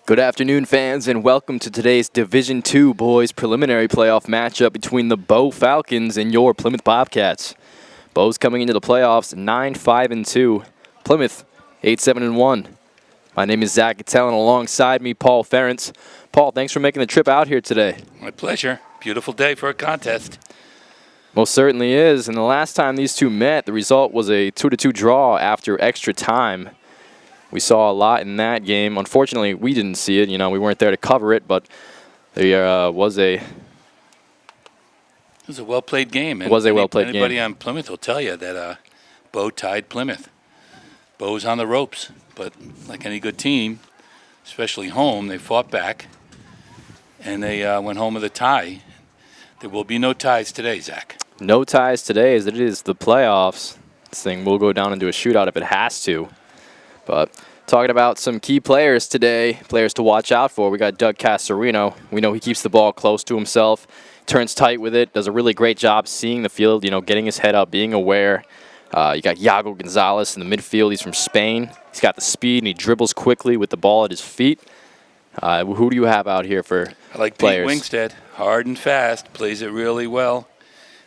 Good afternoon, fans, and welcome to today's Division II boys preliminary playoff matchup between the Bow Falcons and your Plymouth Bobcats. Bow's coming into the playoffs 9-5-2. Plymouth 8-7-1. My name is Zach Gatell, and alongside me, Paul Ferentz. Paul, thanks for making the trip out here today. My pleasure. Beautiful day for a contest. Most certainly is, and the last time these two met, the result was a 2-2 draw after extra time. We saw a lot in that game. Unfortunately, we didn't see it. We weren't there to cover it, but there was a... It was a well-played game. It was a well-played game. Anybody on Plymouth will tell you that Bow tied Plymouth. Bow's on the ropes, but like any good team, especially home, they fought back, and they went home with a tie. There will be no ties today, Zach. No ties today, as it is the playoffs. This thing will go down into a shootout if it has to. But talking about some key players today, players to watch out for, we got Doug Casarino. We know he keeps the ball close to himself, turns tight with it, does a really great job seeing the field, getting his head up, being aware. You got Yago Gonzalez in the midfield. He's from Spain. He's got the speed, and he dribbles quickly with the ball at his feet. Who do you have out here for I like players? Pete Wingstead, hard and fast, plays it really well.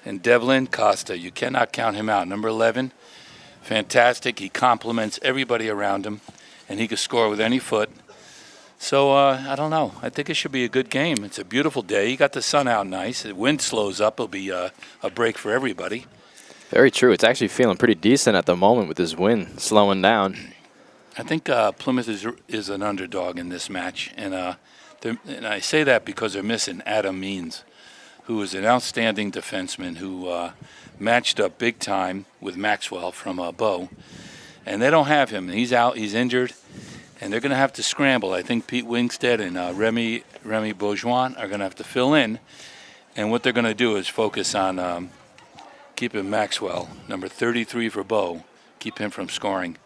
And Devlin Costa, you cannot count him out. Number 11. Fantastic. He complements everybody around him, and he can score with any foot. So, I don't know. I think it should be a good game. It's a beautiful day. You got the sun out nice. The wind slows up. It'll be a break for everybody. Very true. It's actually feeling pretty decent at the moment with this wind slowing down. I think Plymouth is an underdog in this match, and I say that because they're missing Adam Means, who is an outstanding defenseman who matched up big time with Maxwell from Bow. And they don't have him. He's out. He's injured. And they're going to have to scramble. I think Pete Wingstead and Remy Beaujoin are going to have to fill in. And what they're going to do is focus on keeping Maxwell, number 33 for Bow, keep him from scoring.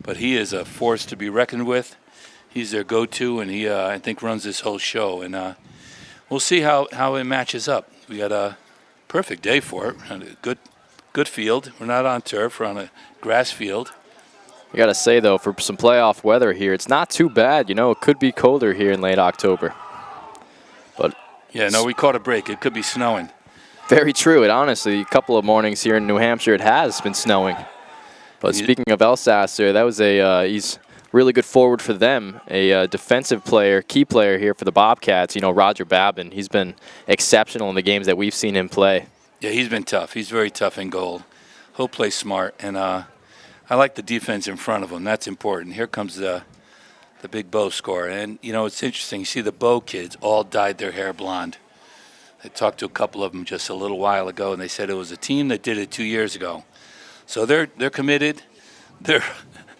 But he is a force to be reckoned with. He's their go-to, and he, I think, runs this whole show. And we'll see how it matches up. We got a perfect day for it. A good field. We're not on turf. We're on a grass field. I got to say, though, for some playoff weather here, it's not too bad. It could be colder here in late October. But yeah, no, we caught a break. It could be snowing. Very true. It honestly, a couple of mornings here in New Hampshire, it has been snowing. But speaking of Elsasser, that was he's really good forward for them. A defensive player, key player here for the Bobcats. Roger Babin. He's been exceptional in the games that we've seen him play. Yeah, he's been tough. He's very tough in goal. He'll play smart, and I like the defense in front of him. That's important. Here comes the big Bow score. And, it's interesting. You see the Bow kids all dyed their hair blonde. I talked to a couple of them just a little while ago, and they said it was a team that did it 2 years ago. So they're committed. They're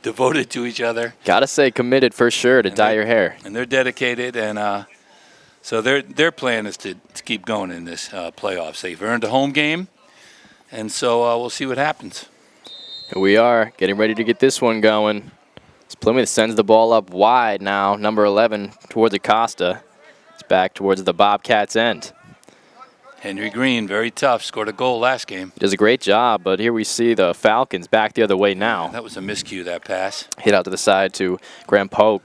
devoted to each other. Gotta say committed for sure to dye your hair. And they're dedicated, and so their plan is to keep going in this playoffs. They've earned a home game, and so we'll see what happens. Here we are getting ready to get this one going. As Plymouth sends the ball up wide now, number 11 towards Acosta. It's back towards the Bobcats' end. Henry Green, very tough, scored a goal last game. Does a great job, but here we see the Falcons back the other way now. That was a miscue, that pass. Hit out to the side to Graham Pogue.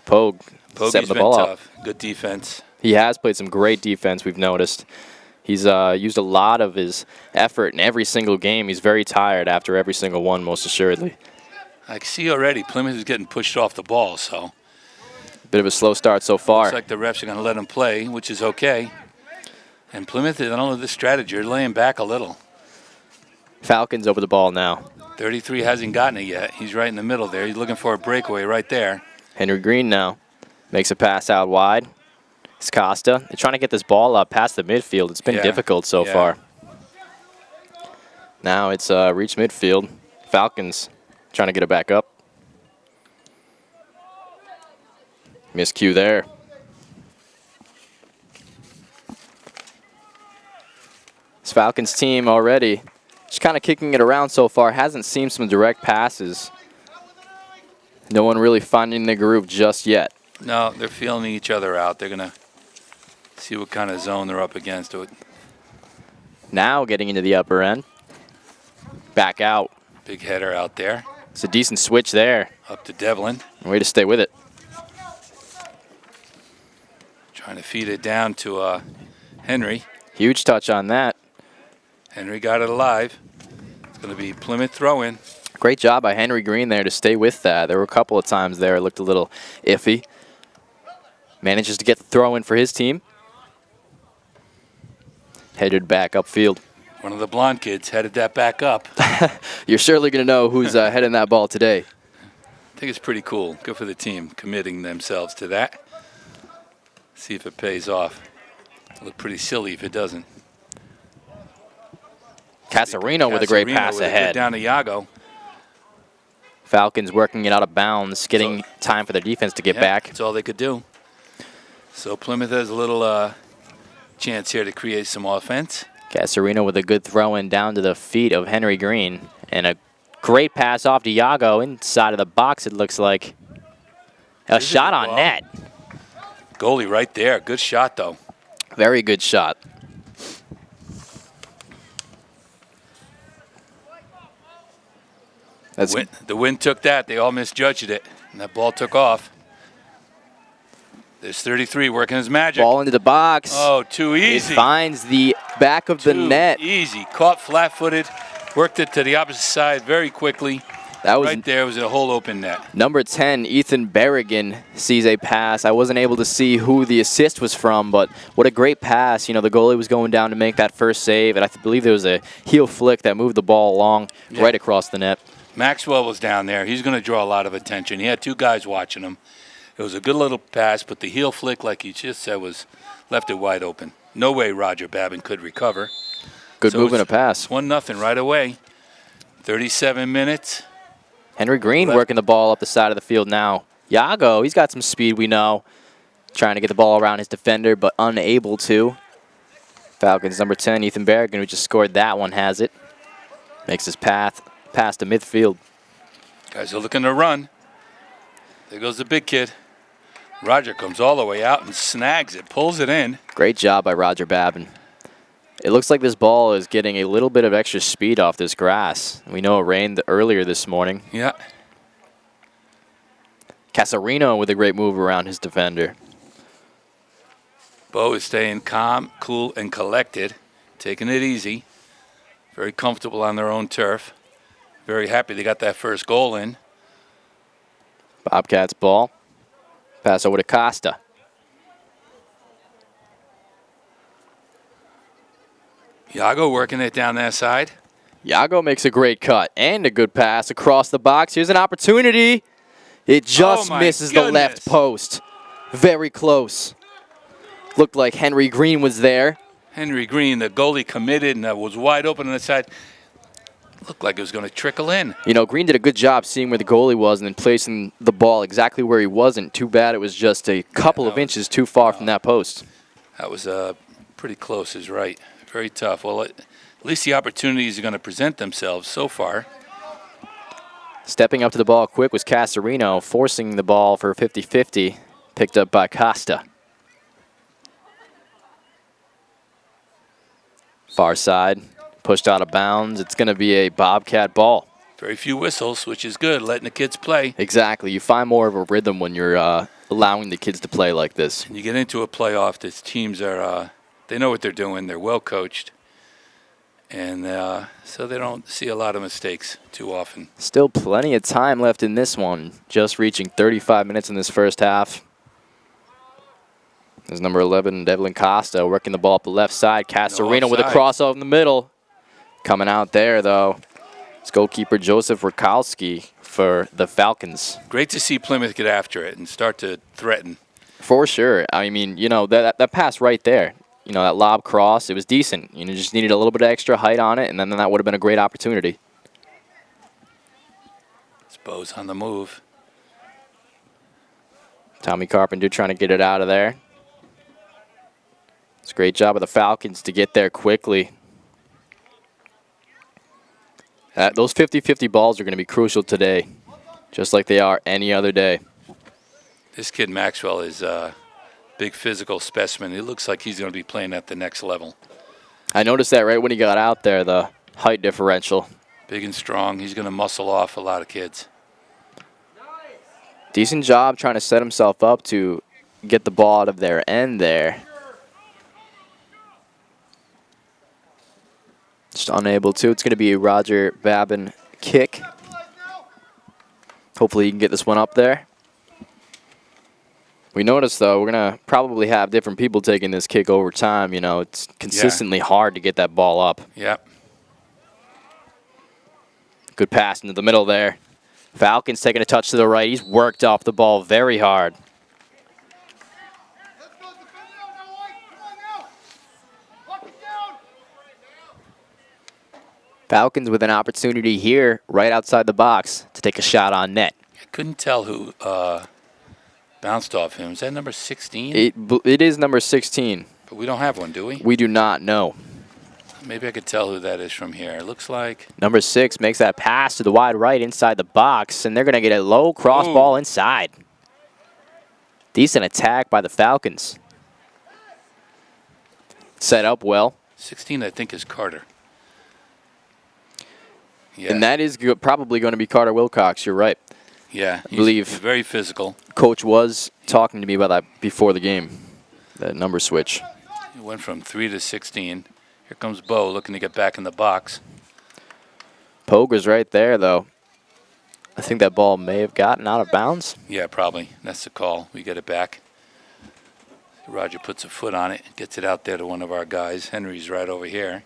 Pogue setting the ball tough. up. Good defense. He has played some great defense, we've noticed. He's used a lot of his effort in every single game. He's very tired after every single one, most assuredly. I see already Plymouth is getting pushed off the ball, so. Bit of a slow start so far. Looks like the refs are going to let him play, which is okay. And Plymouth, I don't know this strategy. They're laying back a little. Falcons over the ball now. 33 hasn't gotten it yet. He's right in the middle there. He's looking for a breakaway right there. Henry Green now makes a pass out wide. It's Costa. They're trying to get this ball up past the midfield. It's been difficult so far. Now it's reached midfield. Falcons trying to get it back up. Miscue there. This Falcons team already just kind of kicking it around so far. Hasn't seen some direct passes. No one really finding the groove just yet. No, they're feeling each other out. They're going to see what kind of zone they're up against. Now getting into the upper end. Back out. Big header out there. It's a decent switch there. Up to Devlin. Way to stay with it. Trying to feed it down to Henry. Huge touch on that. Henry got it alive. It's going to be Plymouth throw-in. Great job by Henry Green there to stay with that. There were a couple of times there it looked a little iffy. Manages to get the throw in for his team. Headed back upfield. One of the blonde kids headed that back up. You're certainly going to know who's heading that ball today. I think it's pretty cool. Good for the team committing themselves to that. See if it pays off. It'll look pretty silly if it doesn't. Casarino with a great pass ahead. Down to Iago. Falcons working it out of bounds, getting time for their defense to get back. That's all they could do. So Plymouth has a little chance here to create some offense. Casarino with a good throw in down to the feet of Henry Green. And a great pass off to Iago inside of the box, it looks like. A shot on net. Goalie right there. Good shot, though. Very good shot. The wind took that. They all misjudged it. And that ball took off. There's 33 working his magic. Ball into the box. Oh, too easy. It finds the back of the net. Too easy. Caught flat-footed. Worked it to the opposite side very quickly. That was right there was a whole open net. Number 10, Ethan Berrigan, sees a pass. I wasn't able to see who the assist was from, but what a great pass. You know, the goalie was going down to make that first save, and I believe there was a heel flick that moved the ball along right across the net. Maxwell was down there. He's going to draw a lot of attention. He had two guys watching him. It was a good little pass, but the heel flick, like you just said, was left it wide open. No way Roger Babin could recover. Good move and a pass. 1-0 right away. 37 minutes. Henry Green working the ball up the side of the field now. Iago, he's got some speed, we know. Trying to get the ball around his defender, but unable to. Falcons number 10, Ethan Berrigan, who just scored that one, has it. Makes his path past the midfield. Guys are looking to run. There goes the big kid. Roger comes all the way out and snags it, pulls it in. Great job by Roger Babin. It looks like this ball is getting a little bit of extra speed off this grass. We know it rained earlier this morning. Yeah. Casarino with a great move around his defender. Bo is staying calm, cool, and collected, taking it easy. Very comfortable on their own turf. Very happy they got that first goal in. Bobcats ball. Pass over to Costa. Iago working it down that side. Iago makes a great cut and a good pass across the box. Here's an opportunity. It just misses the left post. Very close. Looked like Henry Green was there. Henry Green, the goalie, committed and was wide open on the side. Looked like it was going to trickle in. You know, Green did a good job seeing where the goalie was and then placing the ball exactly where he wasn't. Too bad it was just a couple of inches too far from that post. That was pretty close, is right. Very tough. Well, at least the opportunities are going to present themselves so far. Stepping up to the ball quick was Casarino, forcing the ball for 50-50. Picked up by Costa. Far side, pushed out of bounds. It's going to be a Bobcat ball. Very few whistles, which is good, letting the kids play. Exactly. You find more of a rhythm when you're allowing the kids to play like this. And you get into a playoff, the teams are, they know what they're doing. They're well coached. And so they don't see a lot of mistakes too often. Still plenty of time left in this one. Just reaching 35 minutes in this first half. There's number 11, Devlin Costa, working the ball up the left side. Casarino with a crossover in the middle. Coming out there, though, it's goalkeeper Joseph Rakowski for the Falcons. Great to see Plymouth get after it and start to threaten. For sure. I mean, you know, that pass right there, you know, that lob cross, it was decent. You know, just needed a little bit of extra height on it, and then that would have been a great opportunity. Bo's on the move. Tommy Carpenter trying to get it out of there. It's a great job of the Falcons to get there quickly. Those 50-50 balls are going to be crucial today, just like they are any other day. This kid Maxwell is a big physical specimen. He looks like he's going to be playing at the next level. I noticed that right when he got out there, the height differential. Big and strong. He's going to muscle off a lot of kids. Decent job trying to set himself up to get the ball out of their end there. Just unable to. It's going to be a Roger Babin kick. Hopefully he can get this one up there. We noticed, though, we're going to probably have different people taking this kick over time. You know, it's consistently hard to get that ball up. Yep. Good pass into the middle there. Falcons taking a touch to the right. He's worked off the ball very hard. Falcons with an opportunity here right outside the box to take a shot on net. I couldn't tell who bounced off him. Is that number 16? It is number 16. But we don't have one, do we? We do not know. Maybe I could tell who that is from here. It looks like Number 6 makes that pass to the wide right inside the box, and they're going to get a low cross ball inside. Decent attack by the Falcons. Set up well. 16, I think, is Carter. Yeah. And that is probably going to be Carter Wilcox. You're right. Yeah, I believe he's very physical. Coach was talking to me about that before the game, that number switch. He went from 3 to 16. Here comes Bo looking to get back in the box. Poger's right there, though. I think that ball may have gotten out of bounds. Yeah, probably. That's the call. We get it back. Roger puts a foot on it, gets it out there to one of our guys. Henry's right over here.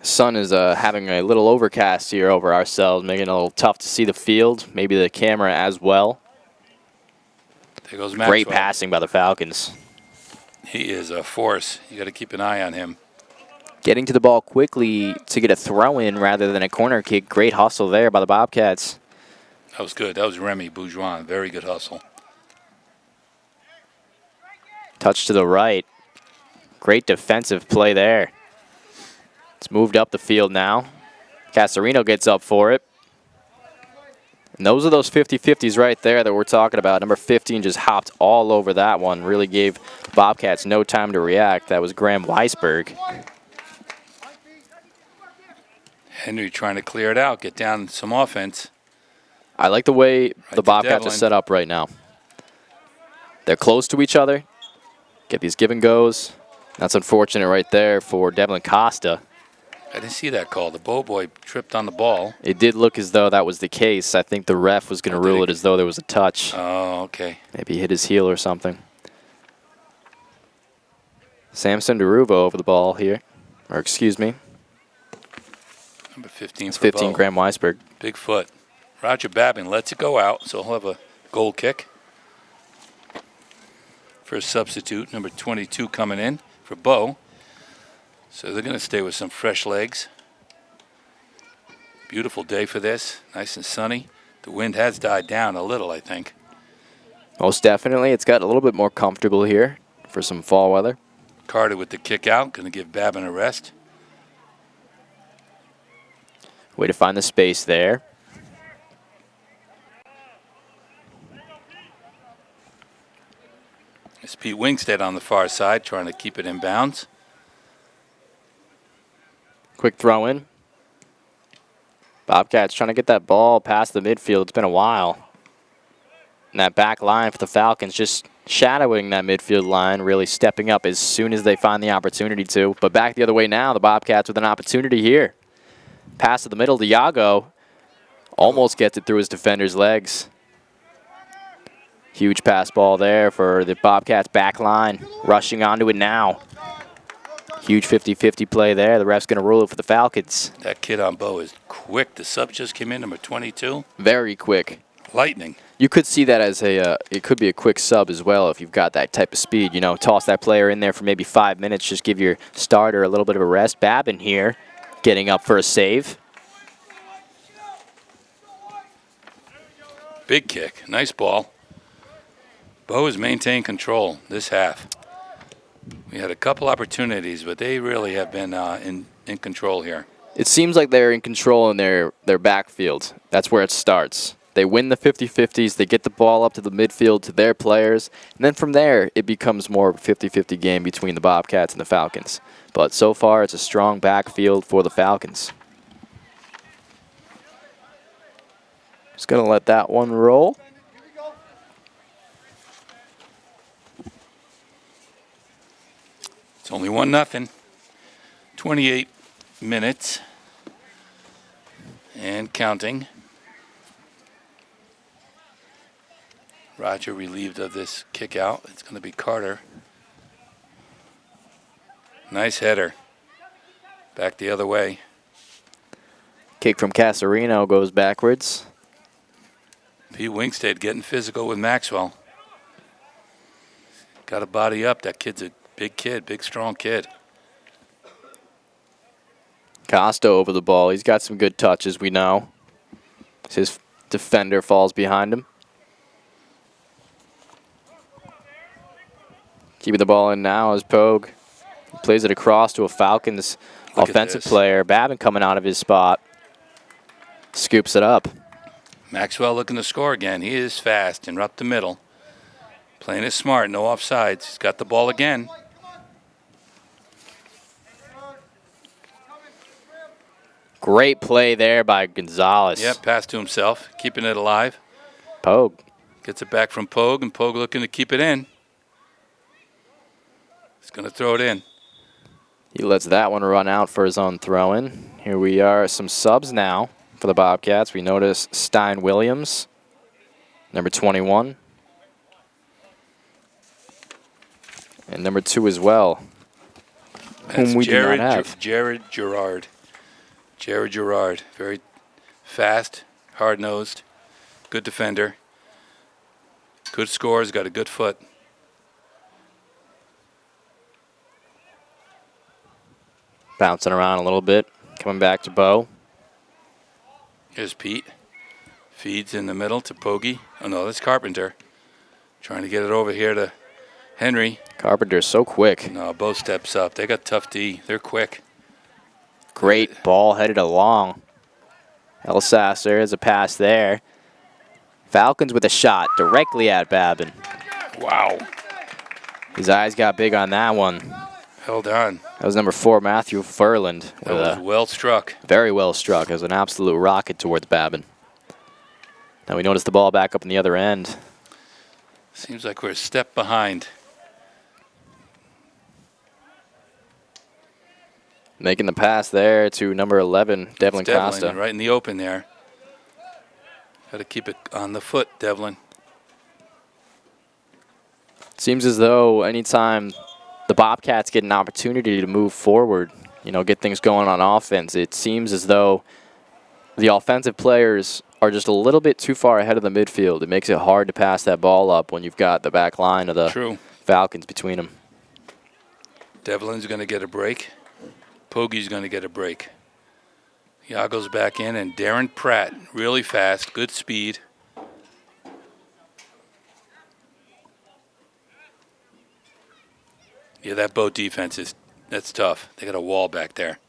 The sun is having a little overcast here over ourselves, making it a little tough to see the field, maybe the camera as well. There goes Maxwell. Great passing by the Falcons. He is a force. You got to keep an eye on him. Getting to the ball quickly to get a throw-in rather than a corner kick. Great hustle there by the Bobcats. That was good. That was Remy Bourgeois. Very good hustle. Touch to the right. Great defensive play there. It's moved up the field now. Casarino gets up for it. And those are those 50-50s right there that we're talking about. Number 15 just hopped all over that one. Really gave Bobcats no time to react. That was Graham Weisberg. Henry trying to clear it out, get down some offense. I like the way the Bobcats are set up right now. They're close to each other. Get these give and goes. That's unfortunate right there for Devlin Costa. I didn't see that call. The Bow Boy tripped on the ball. It did look as though that was the case. I think the ref was going to rule it as though there was a touch. Oh, okay. Maybe hit his heel or something. Samson Deruvo over the ball here. Or excuse me. Number 15 It's for 15, Bo. Graham Weisberg. Big foot. Roger Babin lets it go out, so he'll have a goal kick. First substitute, number 22 coming in for Bo. So they're going to stay with some fresh legs. Beautiful day for this. Nice and sunny. The wind has died down a little, I think. Most definitely. It's got a little bit more comfortable here for some fall weather. Carter with the kick out. Going to give Babin a rest. Way to find the space there. It's Pete Wingstead on the far side trying to keep it in bounds. Quick throw in. Bobcats trying to get that ball past the midfield. It's been a while. And that back line for the Falcons just shadowing that midfield line, really stepping up as soon as they find the opportunity to. But back the other way now, the Bobcats with an opportunity here. Pass to the middle to Yago. Almost gets it through his defender's legs. Huge pass ball there for the Bobcats back line. Rushing onto it now. Huge 50-50 play there. The ref's going to rule it for the Falcons. That kid on Bo is quick. The sub just came in, number 22. Very quick. Lightning. You could see that as it could be a quick sub as well if you've got that type of speed. You know, toss that player in there for maybe 5 minutes. Just give your starter a little bit of a rest. Babin here getting up for a save. Big kick. Nice ball. Bo has maintained control this half. We had a couple opportunities, but they really have been in control here. It seems like they're in control in their backfield. That's where it starts. They win the 50-50s. They get the ball up to the midfield to their players. And then from there, it becomes more of a 50-50 game between the Bobcats and the Falcons. But so far, it's a strong backfield for the Falcons. Just going to let that one roll. It's only 1-0. 28 minutes and counting. Roger relieved of this kick out. It's going to be Carter. Nice header. Back the other way. Kick from Casarino goes backwards. Pete Wingstead getting physical with Maxwell. Got to body up. That kid's a big kid, big, strong kid. Costa over the ball. He's got some good touches, we know. His defender falls behind him. Keeping the ball in now is Pogue. Plays it across to a Falcons offensive player. Babin coming out of his spot. Scoops it up. Maxwell looking to score again. He is fast and up the middle. Playing it smart, no offsides. He's got the ball again. Great play there by Gonzalez. Yep, pass to himself, keeping it alive. Pogue. Gets it back from Pogue, and Pogue looking to keep it in. He's going to throw it in. He lets that one run out for his own throw-in. Here we are, some subs now for the Bobcats. We notice Stein Williams, number 21. And number 2 as well, That's whom we do not have. Jared Gerard. Jared Gerard, very fast, hard-nosed, good defender. Good scores, got a good foot. Bouncing around a little bit, coming back to Bo. Here's Pete. Feeds in the middle to Pogie. Oh, no, that's Carpenter. Trying to get it over here to Henry. Carpenter's so quick. No, Bo steps up. They got tough D. They're quick. Great ball headed along. Elsasser has a pass there. Falcons with a shot directly at Babin. Wow. His eyes got big on that one. Held on. That was number 4, Matthew Furland. That was well struck. Very well struck. It was an absolute rocket towards Babin. Now we notice the ball back up in the other end. Seems like we're a step behind. Making the pass there to number 11, Devlin Costa. Right in the open there. Got to keep it on the foot, Devlin. Seems as though anytime the Bobcats get an opportunity to move forward, you know, get things going on offense, it seems as though the offensive players are just a little bit too far ahead of the midfield. It makes it hard to pass that ball up when you've got the back line of the Falcons between them. Devlin's going to get a break. Pogie's going to get a break. Iago's back in, and Darren Pratt, really fast, good speed. Yeah, that boat defense that's tough. They got a wall back there.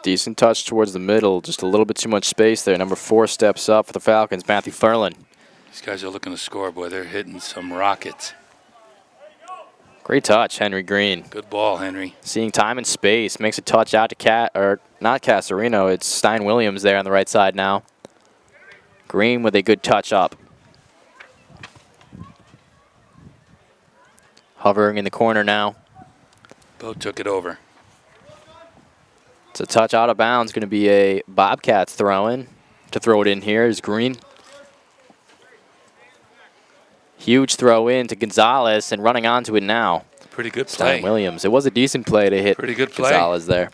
Decent touch towards the middle, just a little bit too much space there. Number 4 steps up for the Falcons, Matthew Furlan. These guys are looking to score, boy. They're hitting some rockets. Great touch, Henry Green. Good ball, Henry. Seeing time and space, makes a touch out to not Casarino, it's Stein Williams there on the right side now. Green with a good touch up. Hovering in the corner now. Bo took it over. It's a touch out of bounds, going to be a Bobcats throw-in. To throw it in here is Green. Huge throw in to Gonzalez, and running onto it now. Pretty good Stein play. Williams. It was a decent play to hit Pretty good play. Gonzalez there.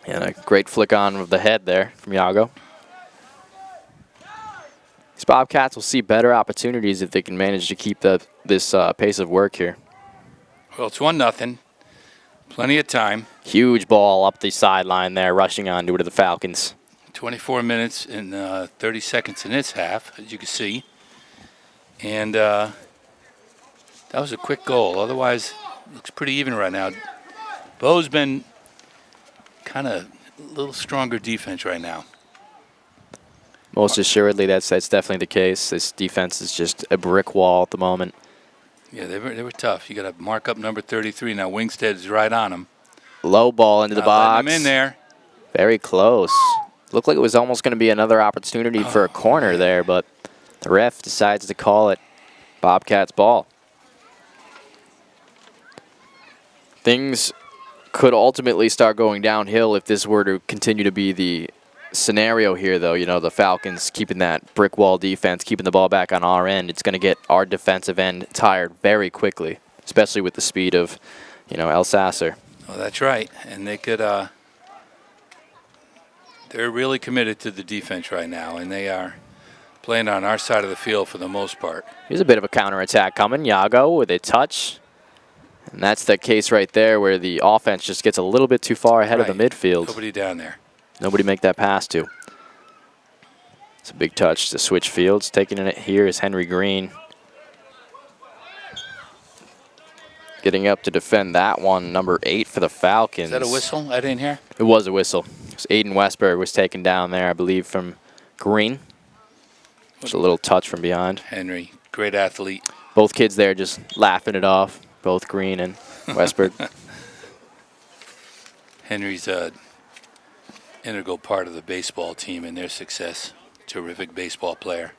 And a great flick on of the head there from Iago. These Bobcats will see better opportunities if they can manage to keep this pace of work here. Well, it's 1-0. Plenty of time. Huge ball up the sideline there, rushing onto it to the Falcons. 24 minutes and 30 seconds in this half, as you can see. And that was a quick goal. Otherwise, it looks pretty even right now. Bo's been kind of a little stronger defense right now. Most assuredly, that's definitely the case. This defense is just a brick wall at the moment. Yeah, they were tough. You got to mark up number 33. Now Wingstead's right on him. Low ball into the box. Him in there. Very close. Looked like it was almost going to be another opportunity for a corner there, but the ref decides to call it Bobcats ball. Things could ultimately start going downhill if this were to continue to be the scenario here, though. You know, the Falcons keeping that brick wall defense, keeping the ball back on our end. It's going to get our defensive end tired very quickly, especially with the speed of, you know, El Sasser. Well, that's right. And they could, they're really committed to the defense right now, and they are playing on our side of the field for the most part. Here's a bit of a counterattack coming. Yago with a touch. And that's the case right there where the offense just gets a little bit too far ahead of the midfield. Nobody down there. Nobody make that pass to. It's a big touch to switch fields. Taking it here is Henry Green. Getting up to defend that one, number 8 for the Falcons. Is that a whistle? I didn't hear. It was a whistle. It was Aiden Westberg was taken down there, I believe, from Green. Just a little touch from behind. Henry, great athlete. Both kids there just laughing it off, both Green and Westberg. Henry's a integral part of the baseball team and their success. Terrific baseball player.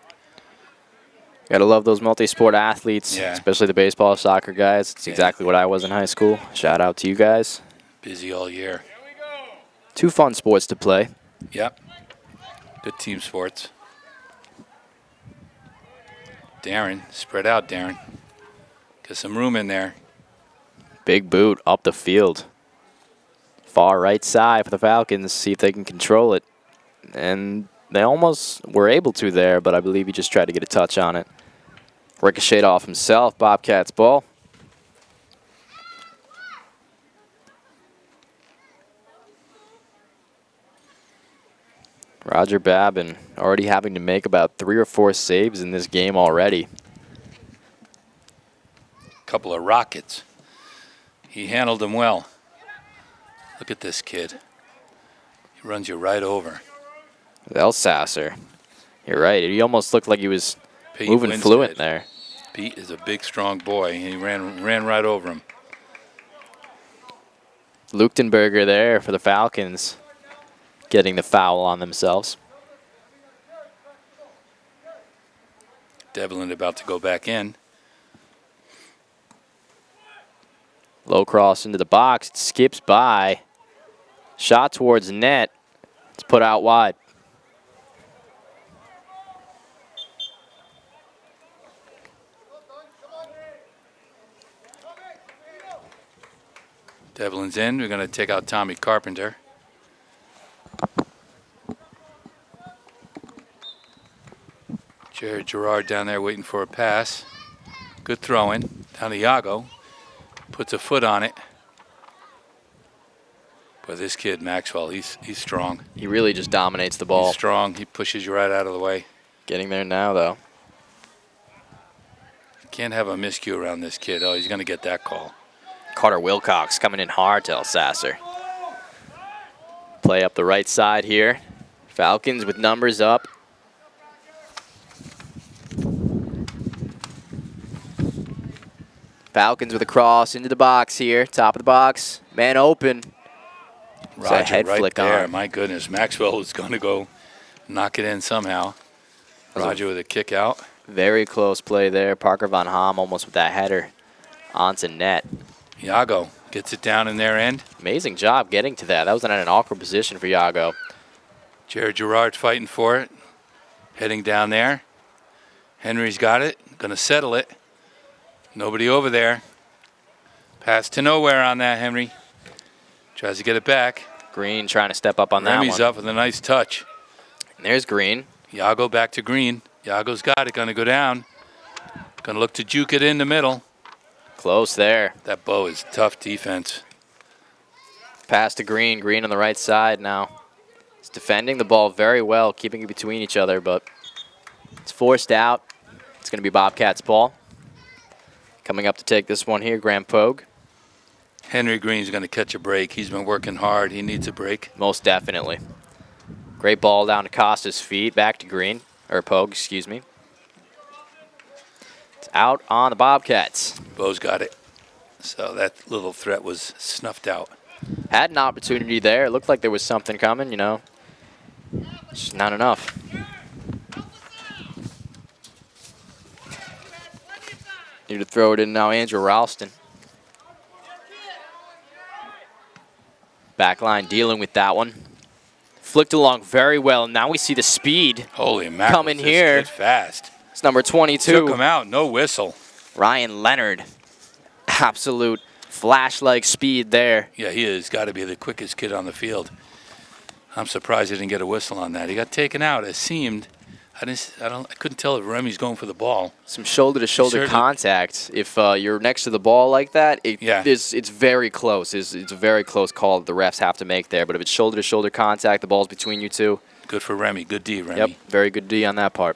Gotta love those multi-sport athletes, Yeah. especially the baseball, soccer guys. It's exactly what I was in high school. Shout out to you guys. Busy all year. 2 fun sports to play. Yep. Good team sports. Darren, spread out, Darren. Get some room in there. Big boot up the field. Far right side for the Falcons. See if they can control it. And they almost were able to there, but I believe he just tried to get a touch on it. Ricocheted off himself. Bobcats ball. Roger Babin already having to make about 3 or 4 saves in this game already. Couple of rockets. He handled them well. Look at this kid. He runs you right over. El Sasser. You're right. He almost looked like he was Pete moving Winstead. fluent there. Pete is a big, strong boy. He ran right over him. Luchtenberger there for the Falcons, getting the foul on themselves. Devlin about to go back in. Low cross into the box. It skips by. Shot towards net. It's put out wide. Devlin's in. We're going to take out Tommy Carpenter. Jared Gerard down there waiting for a pass. Good throwing. Down to Yago. Puts a foot on it. But this kid, Maxwell, he's strong. He really just dominates the ball. He's strong. He pushes you right out of the way. Getting there now, though. Can't have a miscue around this kid. Oh, he's going to get that call. Carter Wilcox coming in hard to El Sasser. Play up the right side here. Falcons with numbers up. Falcons with a cross into the box here. Top of the box. Man open. Roger head right flick there. on. My goodness. Maxwell is going to go knock it in somehow. Roger with a kick out. Very close play there. Parker Von Ham almost with that header onto net. Yago gets it down in their end. Amazing job getting to that. That was in an awkward position for Yago. Jared Gerard fighting for it. Heading down there. Henry's got it. Going to settle it. Nobody over there. Pass to nowhere on that, Henry. Tries to get it back. Green trying to step up on that Remy's one. up with a nice touch. And there's Green. Yago back to Green. Yago's got it. Going to go down. Going to look to juke it in the middle. Close there. That bow is tough defense. Pass to Green. Green on the right side now. He's defending the ball very well, keeping it between each other, but it's forced out. It's going to be Bobcats' ball. Coming up to take this one here, Graham Pogue. Henry Green's going to catch a break. He's been working hard. He needs a break. Most definitely. Great ball down to Costa's feet. Back to Green. Or Pogue, excuse me. It's out on the Bobcats. Bo's got it. So that little threat was snuffed out. Had an opportunity there. It looked like there was something coming, you know. Just not enough. Need to throw it in now, Andrew Ralston. Back line dealing with that one. Flicked along very well. Now we see the speed. Holy mackerel. Coming here. Kid fast. It's number 22. Took him out. No whistle. Ryan Leonard. Absolute flash-like speed there. Yeah, he has got to be the quickest kid on the field. I'm surprised he didn't get a whistle on that. He got taken out. It seemed. I couldn't tell if Remy's going for the ball. Some shoulder-to-shoulder contact. If you're next to the ball like that, it's very close. It's a very close call that the refs have to make there. But if it's shoulder-to-shoulder contact, the ball's between you two. Good for Remy. Good D, Remy. Yep, very good D on that part.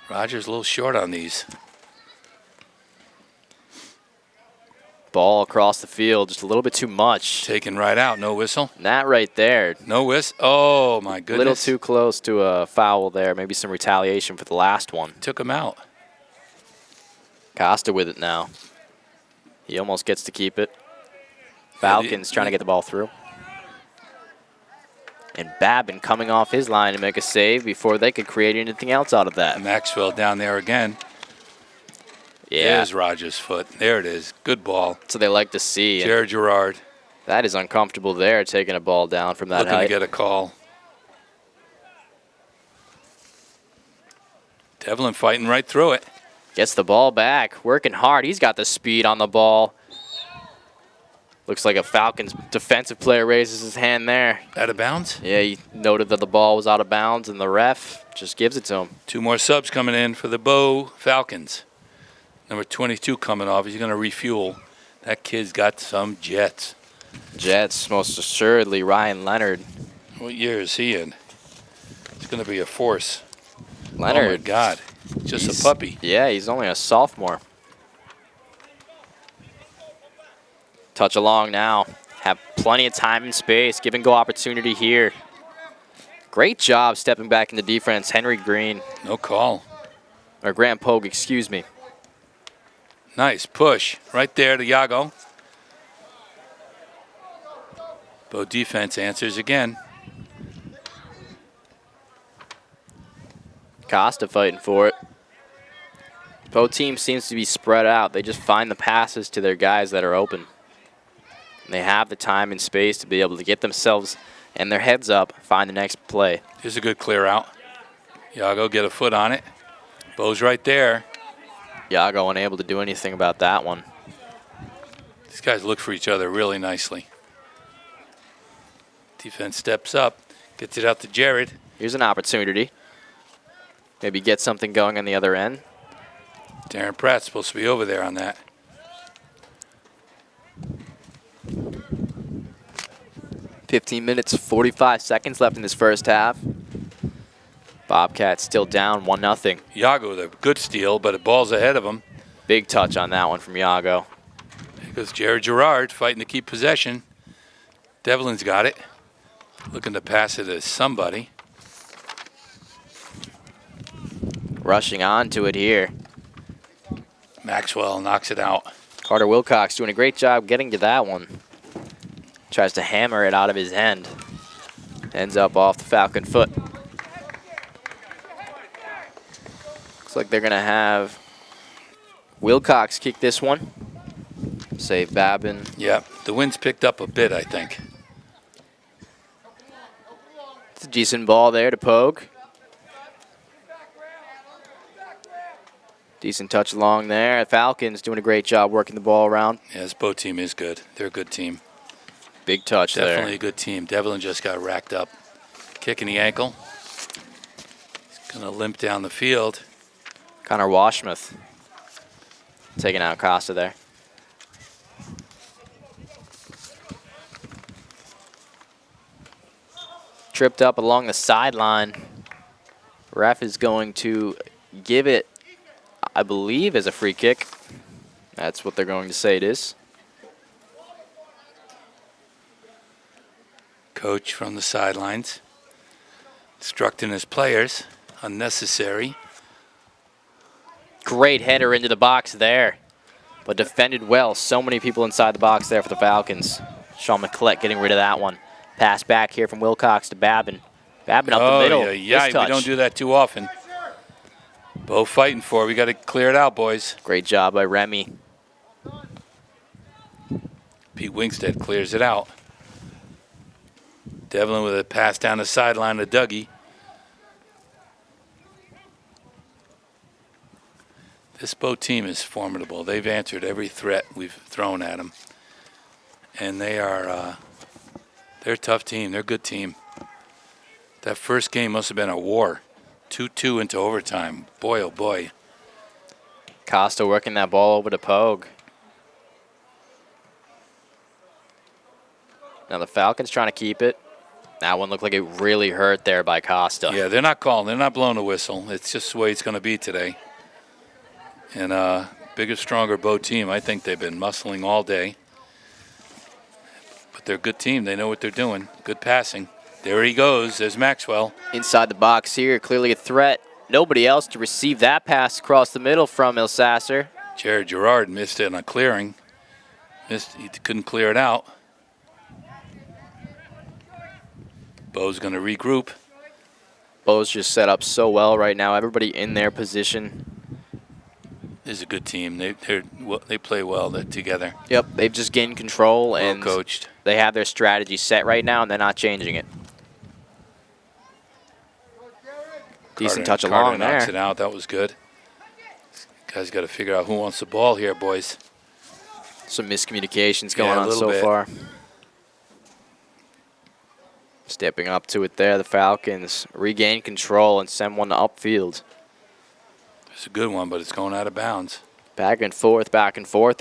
Rogers a little short on these. Ball across the field, just a little bit too much. Taken right out, no whistle. That right there. No whistle. Oh, my goodness. A little too close to a foul there. Maybe some retaliation for the last one. Took him out. Costa with it now. He almost gets to keep it. Falcons trying to get the ball through. And Babin coming off his line to make a save before they could create anything else out of that. Maxwell down there again. Yeah. There's Rogers' foot. There it is. Good ball. That's what they like to see. Jared Gerard. That is uncomfortable there, taking a ball down from that height. Looking to get a call. Devlin fighting right through it. Gets the ball back, working hard. He's got the speed on the ball. Looks like a Falcons defensive player raises his hand there. Out of bounds? Yeah, he noted that the ball was out of bounds, and the ref just gives it to him. 2 more subs coming in for the Bow Falcons. Number 22 coming off. He's going to refuel. That kid's got some jets. Jets, most assuredly. Ryan Leonard. What year is he in? It's going to be a force. Leonard. Oh, my God. Just a puppy. Yeah, he's only a sophomore. Touch along now. Have plenty of time and space. Give and go opportunity here. Great job stepping back into defense. Henry Green. No call. Or Grant Pogue, excuse me. Nice push. Right there to Yago. Bow defense answers again. Costa fighting for it. Both teams seems to be spread out. They just find the passes to their guys that are open. And they have the time and space to be able to get themselves and their heads up, find the next play. Here's a good clear out. Yago get a foot on it. Bow's right there. Yago unable to do anything about that one. These guys look for each other really nicely. Defense steps up, gets it out to Jared. Here's an opportunity. Maybe get something going on the other end. Darren Pratt's supposed to be over there on that. .15 minutes, 45 seconds left in this first half. Bobcats still down 1-0. Yago with a good steal, but it ball's ahead of him. Big touch on that one from Yago. Here goes Jared Gerard fighting to keep possession. Devlin's got it. Looking to pass it to somebody. Rushing onto it here. Maxwell knocks it out. Carter Wilcox doing a great job getting to that one. Tries to hammer it out of his hand. Ends up off the Falcon foot. Looks like they're going to have Wilcox kick this one. Save Babin. Yeah, the wind's picked up a bit, I think. It's a decent ball there to Pogue. Decent touch along there. Falcons doing a great job working the ball around. Yeah, this Bow team is good. They're a good team. Big touch there. Definitely a good team. Devlin just got racked up. Kicking the ankle. He's going to limp down the field. Connor Washmuth taking out Costa there. Tripped up along the sideline. Ref is going to give it, I believe, as a free kick. That's what they're going to say it is. Coach from the sidelines. Instructing his players. Unnecessary. Great header into the box there. But defended well. So many people inside the box there for the Falcons. Sean McClett getting rid of that one. Pass back here from Wilcox to Babin. Babin up the middle. Yeah, we don't do that too often. Both fighting for it. We got to clear it out, boys. Great job by Remy. Pete Wingstead clears it out. Devlin with a pass down the sideline to Dougie. This Bow team is formidable. They've answered every threat we've thrown at them. And they are, they're a tough team. They're a good team. That first game must have been a war. 2-2 into overtime. Boy, oh boy. Costa working that ball over to Pogue. Now the Falcons trying to keep it. That one looked like it really hurt there by Costa. Yeah, they're not calling. They're not blowing a whistle. It's just the way it's going to be today. And bigger, stronger Bow team. I think they've been muscling all day. But they're a good team. They know what they're doing. Good passing. There he goes. There's Maxwell. Inside the box here, clearly a threat. Nobody else to receive that pass across the middle from Elsasser. Jared Gerard missed it on a clearing. He couldn't clear it out. Bo's going to regroup. Bo's just set up so well right now. Everybody in their position. This is a good team. They play well together. Yep, they've just gained control and well coached. They have their strategy set right now, and they're not changing it. Decent touch along there. Knocks it out. That was good. Guys got to figure out who wants the ball here, boys. Some miscommunications going on so bit. far. Stepping up to it there, the Falcons regain control and send one upfield. It's a good one, but it's going out of bounds. Back and forth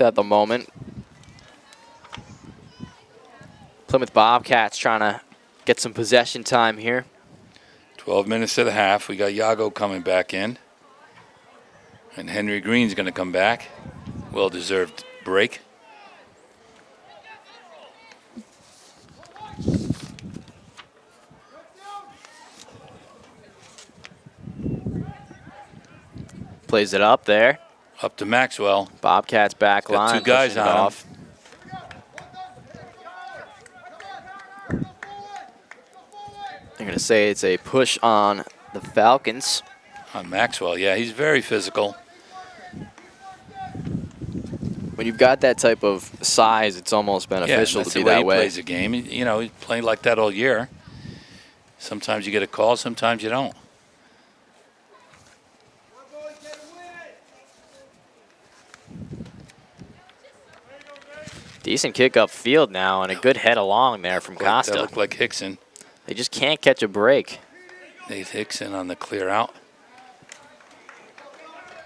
at the moment. Plymouth Bobcats trying to get some possession time here. 12 minutes to the half. We got Yago coming back in. And Henry Green's going to come back. Well-deserved break. Plays it up there. Up to Maxwell. Bobcats back line. Got two guys on him. I'm going to say it's a push on the Falcons. On Maxwell, yeah, he's very physical. When you've got that type of size, it's almost beneficial to be that way. Yeah, that's the way he plays the game. You know, he's playing like that all year. Sometimes you get a call, sometimes you don't. Decent kick up field now and a good head along there from Costa. That looked like Hickson. They just can't catch a break. Nate Hickson on the clear out.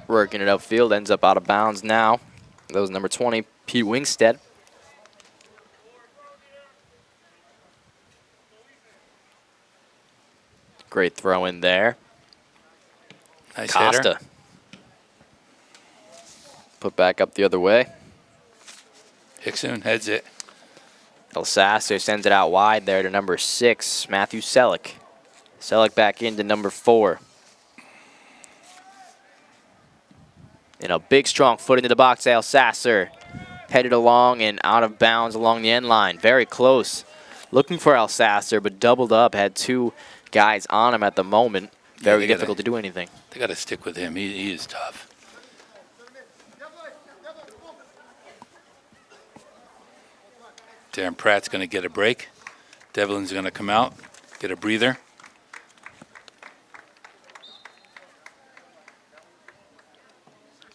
Working it upfield, ends up out of bounds now. That was number 20, Pete Wingstead. Great throw in there. Nice Costa. hitter. Put back up the other way. Hickson heads it. Elsasser sends it out wide there to number 6, Matthew Selleck. Selleck back into number 4. And a big, strong foot into the box. Elsasser headed along and out of bounds along the end line. Very close. Looking for Elsasser, but doubled up. Had two guys on him at the moment. Very difficult to do anything. They got to stick with him. He is tough. Darren Pratt's going to get a break. Devlin's going to come out, get a breather.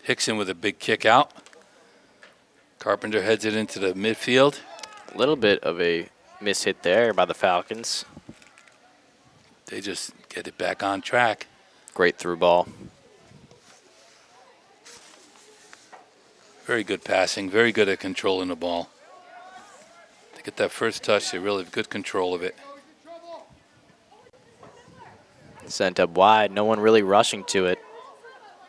Hickson with a big kick out. Carpenter heads it into the midfield. A little bit of a miss hit there by the Falcons. They just get it back on track. Great through ball. Very good passing, very good at controlling the ball. To get that first touch, they really have good control of it. Sent up wide, no one really rushing to it.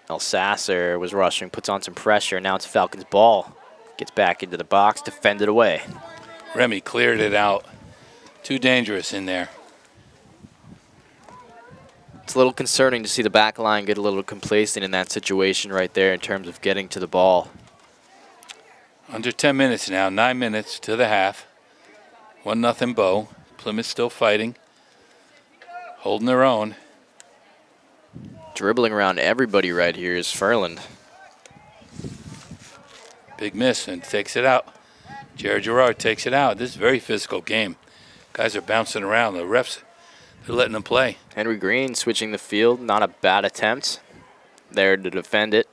Elsasser was rushing, puts on some pressure. Now it's Falcons' ball. Gets back into the box, defended away. Remy cleared it out. Too dangerous in there. It's a little concerning to see the back line get a little complacent in that situation right there in terms of getting to the ball. Under 10 minutes now, 9 minutes to the half. 1-0 Bow. Plymouth still fighting. Holding their own. Dribbling around everybody right here is Furland. Big miss and takes it out. Jared Gerard takes it out. This is a very physical game. Guys are bouncing around. The refs, they're letting them play. Henry Green switching the field. Not a bad attempt there to defend it.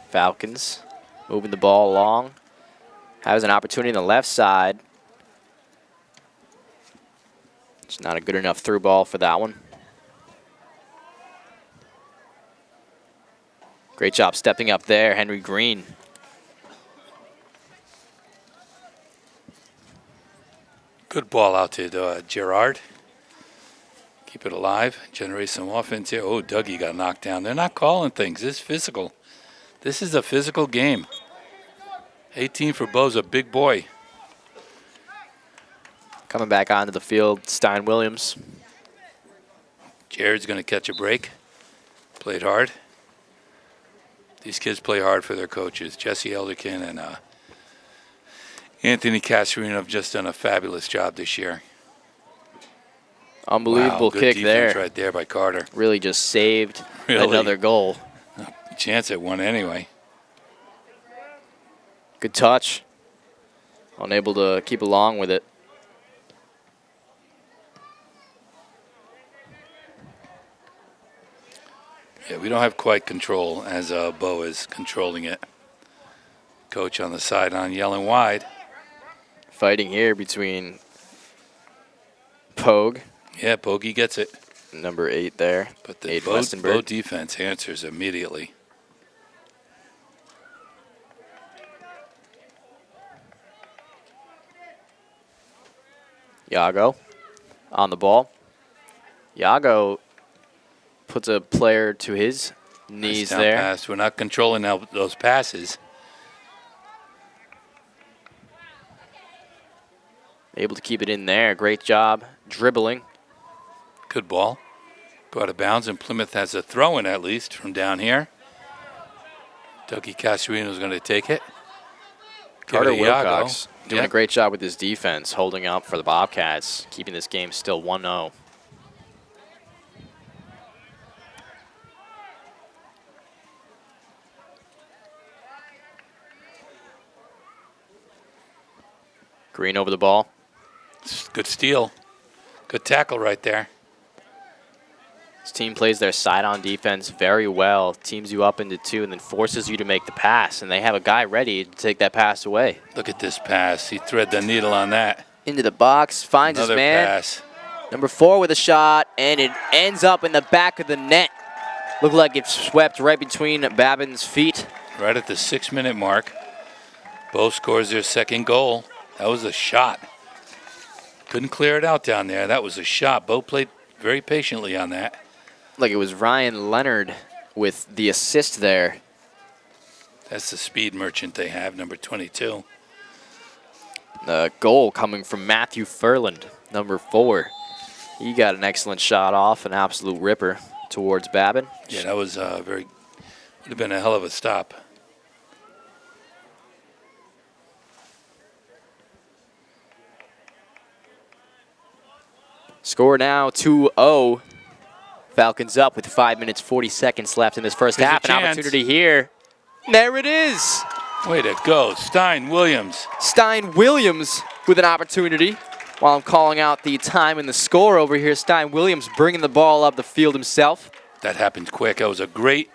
Falcons moving the ball along. Has an opportunity on the left side. It's not a good enough through ball for that one. Great job stepping up there, Henry Green. Good ball out to Gerard. Keep it alive. Generate some offense here. Oh, Dougie got knocked down. They're not calling things. This is physical. This is a physical game. 18 for Bo's a big boy. Coming back onto the field, Stein Williams. Jared's going to catch a break. Played hard. These kids play hard for their coaches. Jesse Elderkin and Anthony Casarino have just done a fabulous job this year. Unbelievable good kick defense there. Right there by Carter. Really just saved Really? another goal. A chance at one anyway. Good touch. Unable to keep along with it. Yeah, we don't have quite control as Bo is controlling it. Coach on the sideline yelling wide. Fighting here between Pogue. Yeah, Bogey gets it. Number 8 there. But the Aid Bo Westenberg. defense answers immediately. Yago on the ball. Yago puts a player to his knees Nice down there. pass. We're not controlling those passes. Able to keep it in there. Great job dribbling. Good ball. Go out of bounds, and Plymouth has a throw-in at least from down here. Dougie Casarino's going to take it. Give it Carter to Iago. Wilcox doing Yep. a great job with his defense, holding up for the Bobcats, keeping this game still 1-0. Green over the ball. Good steal. Good tackle right there. This team plays their side-on defense very well, teams you up into 2, and then forces you to make the pass. And they have a guy ready to take that pass away. Look at this pass. He thread the needle on that. Into the box, finds Another his man. pass. Number 4 with a shot, and it ends up in the back of the net. Looked like it swept right between Babin's feet. Right at the 6-minute mark. Bo scores their second goal. That was a shot. Couldn't clear it out down there. That was a shot. Bo played very patiently on that. Like it was Ryan Leonard with the assist there. That's the speed merchant they have, number 22. The goal coming from Matthew Furland, number 4. He got an excellent shot off, an absolute ripper towards Babin. Yeah, that was would have been a hell of a stop. Score now 2-0. Falcons up with 5 minutes 40 seconds left in this first There's a half. An chance. opportunity here. There it is. Way to go, Stein Williams. Stein Williams with an opportunity. While I'm calling out the time and the score over here, Stein Williams bringing the ball up the field himself. That happened quick. That was a great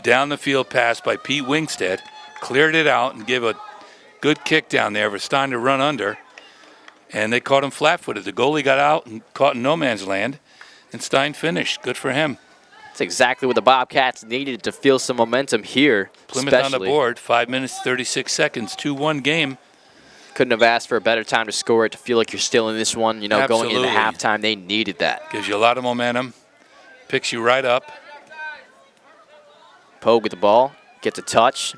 down-the-field pass by Pete Wingstead. Cleared it out and gave a good kick down there for Stein to run under. And they caught him flat-footed. The goalie got out and caught in no man's land. And Stein finished. Good for him. That's exactly what the Bobcats needed to feel some momentum here. Plymouth on the especially. board, 5 minutes, 36 seconds, 2-1 game. Couldn't have asked for a better time to score it, to feel like you're still in this one. You know, going into Absolutely. halftime, they needed that. Gives you a lot of momentum. Picks you right up. Pogue with the ball, gets a touch.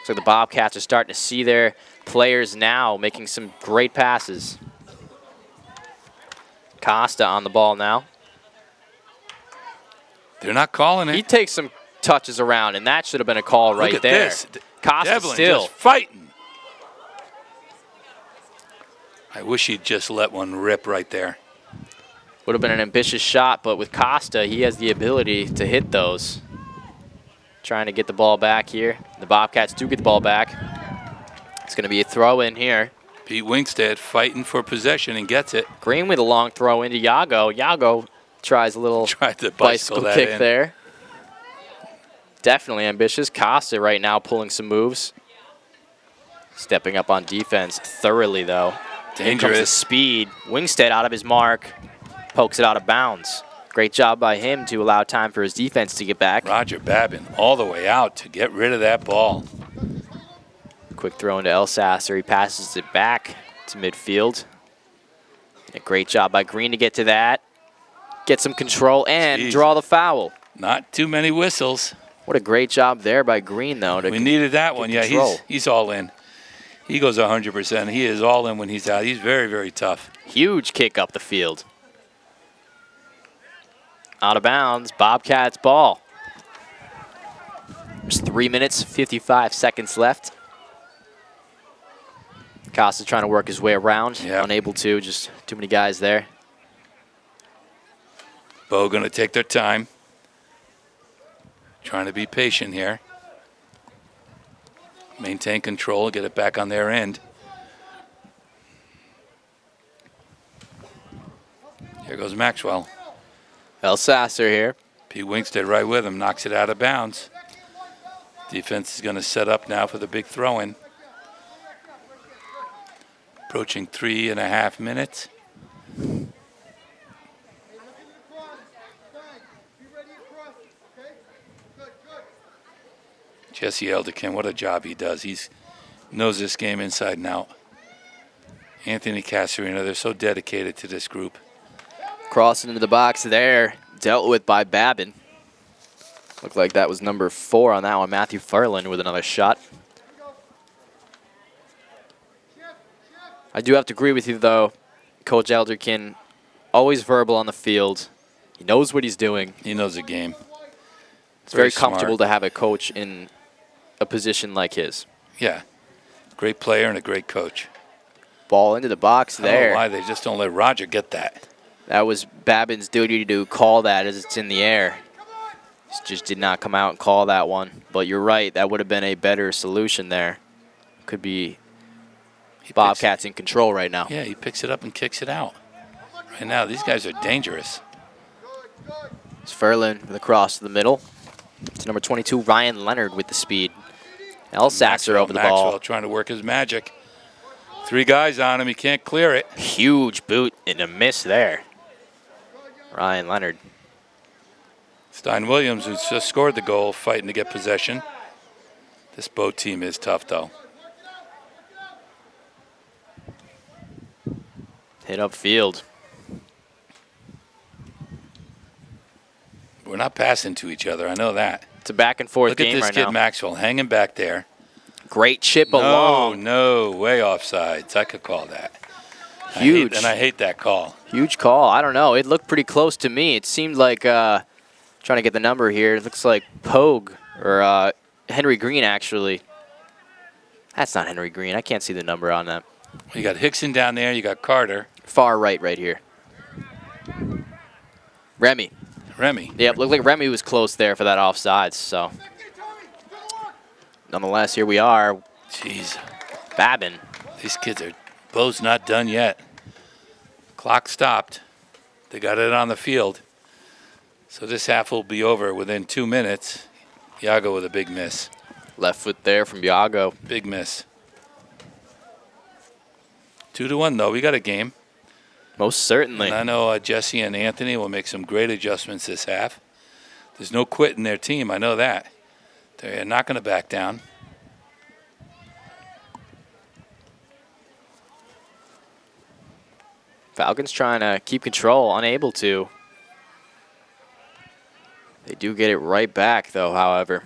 So the Bobcats are starting to see their players now making some great passes. Costa on the ball now. They're not calling it. He takes some touches around, and that should have been a call right Look at there. this. Costa Devlin still. just fighting. I wish he'd just let one rip right there. Would have been an ambitious shot, but with Costa, he has the ability to hit those. Trying to get the ball back here. The Bobcats do get the ball back. It's going to be a throw in here. Pete Wingstead fighting for possession and gets it. Green with a long throw into Yago. Yago tries a little Tried to bicycle that kick in. there. Definitely ambitious. Costa right now pulling some moves. Stepping up on defense thoroughly, though. Here comes the Dangerous. speed. Wingstead out of his mark. Pokes it out of bounds. Great job by him to allow time for his defense to get back. Roger Babin all the way out to get rid of that ball. Quick throw into Elsasser. He passes it back to midfield. A great job by Green to get to that. Get some control and draw the foul. Not too many whistles. What a great job there by Green, though. We needed that one. Yeah, control. he's all in. He goes 100%. He is all in when he's out. He's very, very tough. Huge kick up the field. Out of bounds. Bobcats ball. There's 3 minutes, 55 seconds left. Costa trying to work his way around. Yep. Unable to. Just too many guys there. Bo going to take their time. Trying to be patient here. Maintain control, get it back on their end. Here goes Maxwell. Elsasser here. Pete Wingstead right with him, knocks it out of bounds. Defense is going to set up now for the big throw-in. Approaching 3.5 minutes. Jesse Elderkin, what a job he does. He knows this game inside and out. Anthony Casarino, they're so dedicated to this group. Crossing into the box there. Dealt with by Babin. Looked like that was number 4 on that one. Matthew Furlan with another shot. I do have to agree with you, though. Coach Elderkin, always verbal on the field. He knows what he's doing. He knows the game. It's very comfortable to have a coach in a position like his. Yeah. Great player and a great coach. Ball into the box there. I don't know why they just don't let Roger get that. That was Babin's duty to call that as it's in the air. He just did not come out and call that one. But you're right, that would have been a better solution there. Could be Bobcats in control right now. Yeah, he picks it up and kicks it out. Right now, these guys are dangerous. It's Furlan with a cross to the middle. It's number 22, Ryan Leonard with the speed. Elsasser over the ball. Maxwell trying to work his magic. 3 guys on him. He can't clear it. Huge boot and a miss there. Ryan Leonard. Stein Williams, who's just scored the goal, fighting to get possession. This boat team is tough, though. Hit upfield. We're not passing to each other. I know that. It's a back and forth game right now. Look at this kid Maxwell hanging back there. Great chip along. No, way offsides. I could call that. Huge. I hate that call. Huge call. I don't know. It looked pretty close to me. It seemed like, trying to get the number here, it looks like Pogue or Henry Green, actually. That's not Henry Green. I can't see the number on that. You got Hickson down there. You got Carter. Far right here. Remy. Yep, looked like Remy was close there for that offsides, so. Nonetheless, here we are. Jeez. Babin. These kids are, Bo's not done yet. Clock stopped. They got it on the field. So this half will be over within 2 minutes. Yago with a big miss. Left foot there from Yago. Big miss. 2-1 though. We got a game. Most certainly. And I know Jesse and Anthony will make some great adjustments this half. There's no quit in their team. I know that. They're not going to back down. Falcons trying to keep control, unable to. They do get it right back, though, however.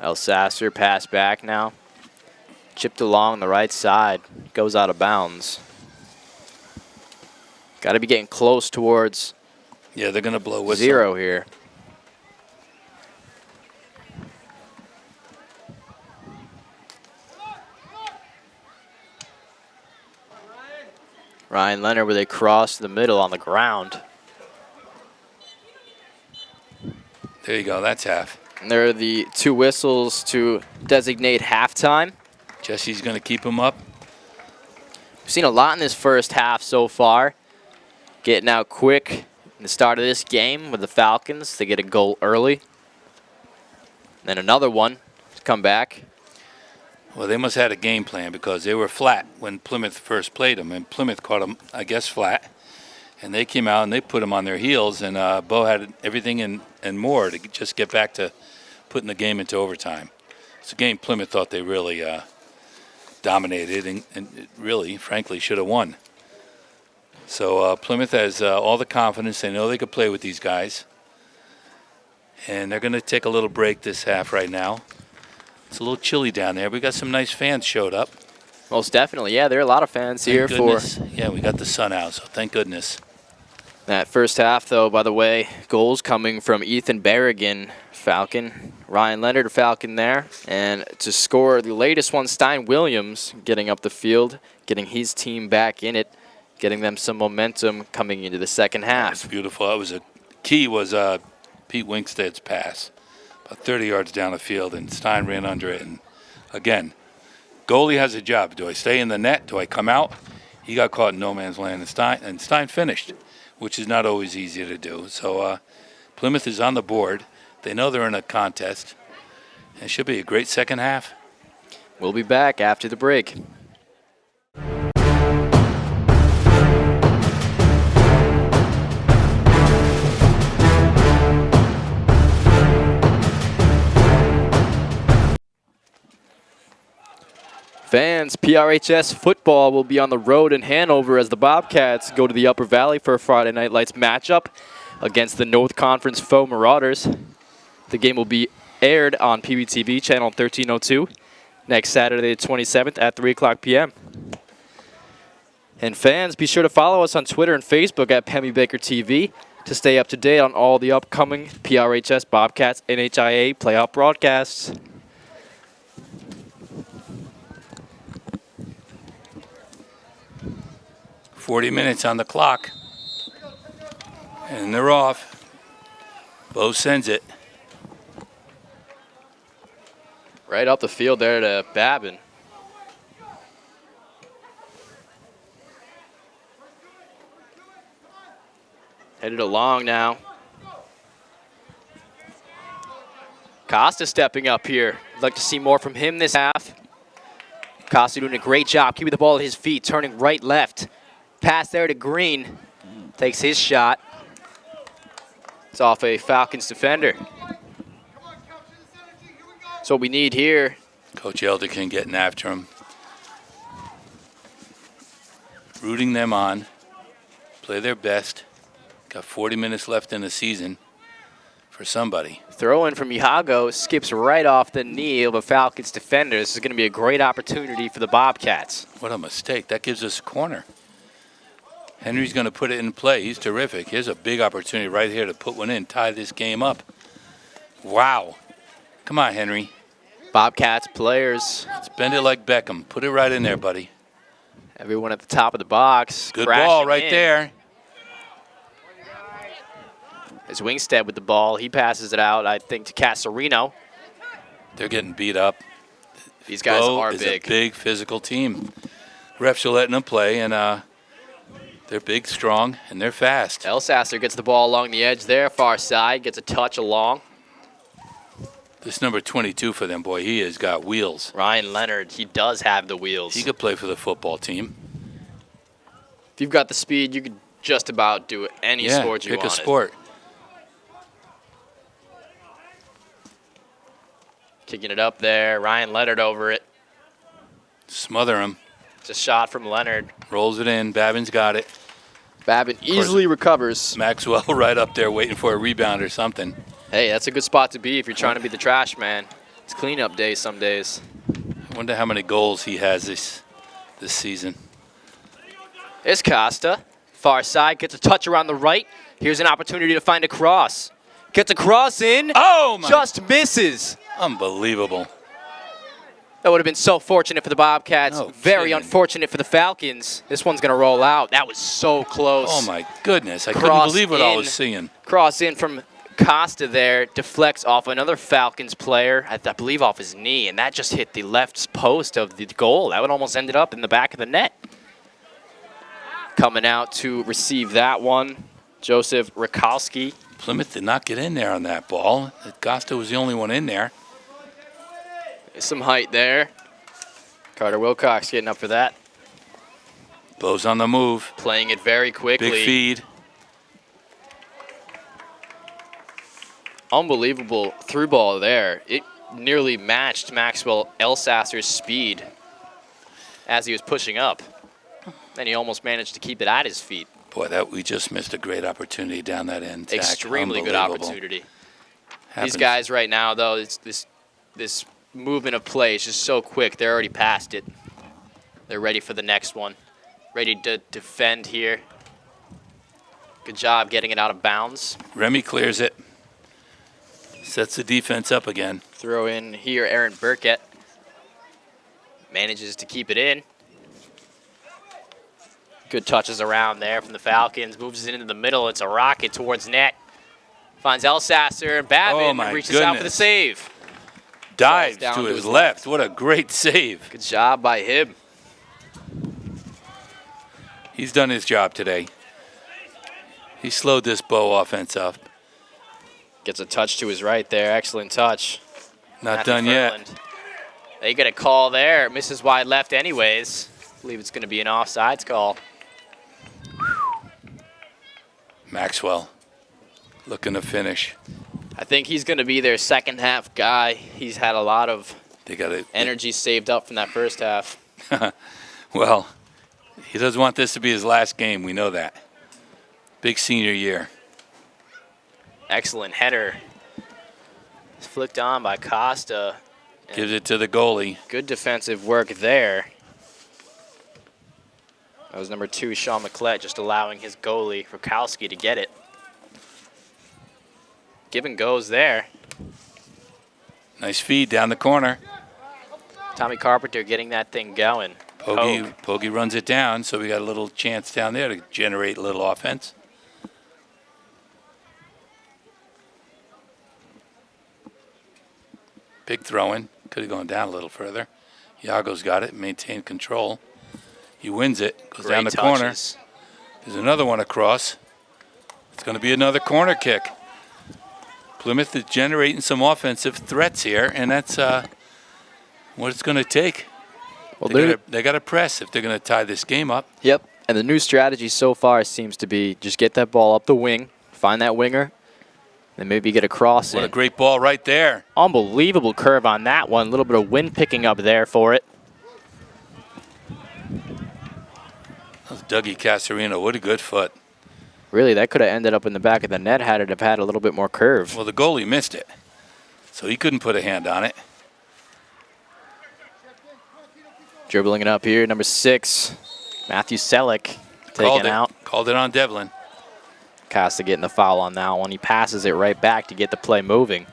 Elsasser pass back now. Chipped along the right side. Goes out of bounds. Got to be getting close towards they're going to blow whistle. 0 here. Ryan Leonard with a cross to the middle on the ground. There you go. That's half. And there are the 2 whistles to designate halftime. Jesse's going to keep him up. We've seen a lot in this first half so far. Getting out quick in the start of this game with the Falcons. They get a goal early. Then another one to come back. Well, they must have had a game plan because they were flat when Plymouth first played them, and Plymouth caught them, I guess, flat. And they came out and they put them on their heels, and Bo had everything and more to just get back to putting the game into overtime. It's a game Plymouth thought they really dominated and really, frankly, should have won. So Plymouth has all the confidence. They know they could play with these guys. And they're going to take a little break this half right now. It's a little chilly down there. We got some nice fans showed up. Most definitely, yeah. There are a lot of fans here for. Yeah, we got the sun out, so thank goodness. That first half, though, by the way, goals coming from Ethan Berrigan, Falcon. Ryan Leonard, Falcon there. And to score the latest one, Stein Williams getting up the field, getting his team back in it, getting them some momentum coming into the second half. That's beautiful. That was a key was Pete Winkstead's pass, about 30 yards down the field, and Stein ran under it. And again, goalie has a job. Do I stay in the net? Do I come out? He got caught in no man's land, and Stein finished, which is not always easy to do. So Plymouth is on the board. They know they're in a contest. It should be a great second half. We'll be back after the break. Fans, PRHS football will be on the road in Hanover as the Bobcats go to the Upper Valley for a Friday Night Lights matchup against the North Conference foe Marauders. The game will be aired on PBTV channel 1302 next Saturday the 27th at 3 o'clock p.m. And fans, be sure to follow us on Twitter and Facebook at Pemmy Baker TV to stay up to date on all the upcoming PRHS Bobcats NHIAA playoff broadcasts. "40 minutes on the clock, and they're off. Bo sends it. Right up the field there to Babin. Headed along now. Costa stepping up here. I'd like to see more from him this half. Costa doing a great job keeping the ball at his feet, turning right, left. Pass there to Green. Takes his shot. It's off a Falcons defender. That's what we need here. Coach Elderkin getting after him. Rooting them on. Play their best. Got 40 minutes left in the season for somebody. Throw in from Iago skips right off the knee of a Falcons defender. This is going to be a great opportunity for the Bobcats. What a mistake. That gives us a corner. Henry's going to put it in play. He's terrific. Here's a big opportunity right here to put one in, tie this game up. Wow. Come on, Henry. Bobcats players. Let's bend it like Beckham. Put it right in there, buddy. Everyone at the top of the box. Good ball right in. there. It's Wingstead with the ball. He passes it out, I think, to Casarino. They're getting beat up. These guys are is big. A big physical team. Refs are letting them play, and they're big, strong, and they're fast. Elsasser gets the ball along the edge there, far side, gets a touch along. This number 22 for them, boy, he has got wheels. Ryan Leonard, he does have the wheels. He could play for the football team. If you've got the speed, you could just about do any sport you want. Pick a sport. Kicking it up there. Ryan Leonard over it. Smother him. It's a shot from Leonard. Rolls it in. Babin's got it. Babin easily recovers. Maxwell right up there waiting for a rebound or something. Hey, that's a good spot to be if you're trying to be the trash man. It's cleanup day some days. I wonder how many goals he has this season. It's Costa. Far side. Gets a touch around the right. Here's an opportunity to find a cross. Gets a cross in. Oh, my. Just misses. Unbelievable. That would have been so fortunate for the Bobcats. No Very kidding. unfortunate for the Falcons. This one's going to roll out. That was so close. Oh, my goodness. I Cross couldn't believe what I in. was seeing. Cross in from Costa there deflects off another Falcons player, I believe off his knee, and that just hit the left post of the goal. That would almost ended up in the back of the net. Coming out to receive that one, Joseph Rakowski. Plymouth did not get in there on that ball. Costa was the only one in there. There's some height there. Carter Wilcox getting up for that. Bo's on the move. Playing it very quickly. Big feed. Unbelievable through ball there. It nearly matched Maxwell Elsasser's speed as he was pushing up. Then he almost managed to keep it at his feet. Boy, we just missed a great opportunity down that end. Zach. Extremely good opportunity. These guys right now, though, it's this movement of play is just so quick. They're already past it. They're ready for the next one. Ready to defend here. Good job getting it out of bounds. Remy clears it. Sets the defense up again. Throw in here Aaron Burkett. Manages to keep it in. Good touches around there from the Falcons. Moves it into the middle. It's a rocket towards net. Finds Elsasser and Babin reaches out for the save. Dives to his left. What a great save. Good job by him. He's done his job today. He slowed this Bo offense up. Gets a touch to his right there. Excellent touch. Not done yet. They get a call there. Misses wide left anyways. I believe it's going to be an offsides call. Maxwell looking to finish. I think he's going to be their second half guy. He's had a lot of energy saved up from that first half. Well, he doesn't want this to be his last game. We know that. Big senior year. Excellent header. It's flicked on by Costa. Gives it to the goalie. Good defensive work there. That was number 2, Sean McClett, just allowing his goalie, Rakowski, to get it. Give and goes there. Nice feed down the corner. Tommy Carpenter getting that thing going. Pogge runs it down, so we got a little chance down there to generate a little offense. Big throw-in. Could have gone down a little further. Iago's got it, maintained control. He wins it, goes down the corner. There's another one across. It's going to be another corner kick. Plymouth is generating some offensive threats here, and that's what it's going to take. Well, they got to press if they're going to tie this game up. Yep, and the new strategy so far seems to be just get that ball up the wing, find that winger, and maybe get a cross in. What a great ball right there. Unbelievable curve on that one. A little bit of wind picking up there for it. That was Dougie Casarino. What a good foot. Really, that could have ended up in the back of the net had it have had a little bit more curve. Well, the goalie missed it, so he couldn't put a hand on it. Dribbling it up here, number 6, Matthew Selleck taken out. Called it on Devlin. Costa getting the foul on that one. He passes it right back to get the play moving.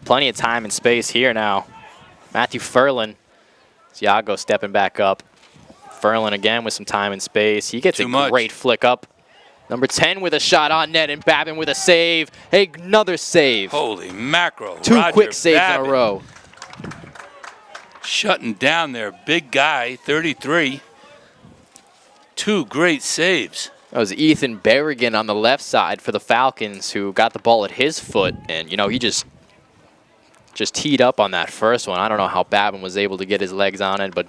Plenty of time and space here now. Matthew Furlan. Iago stepping back up. Furlan again with some time and space. He gets a great flick up. Number 10 with a shot on net, and Babin with a save. Hey, another save. Holy mackerel. 2 quick saves in a row. Shutting down their big guy, 33. 2 great saves. That was Ethan Berrigan on the left side for the Falcons, who got the ball at his foot, and he just teed up on that first one. I don't know how Babin was able to get his legs on it, but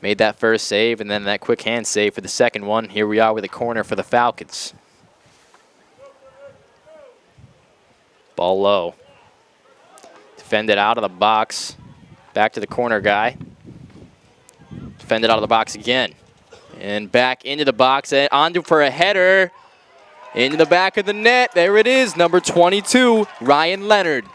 made that first save, and then that quick hand save for the second one. Here we are with a corner for the Falcons. Ball low. Defended out of the box. Back to the corner guy. Defended out of the box again. And back into the box and on for a header. Into the back of the net. There it is, number 22, Ryan Leonard.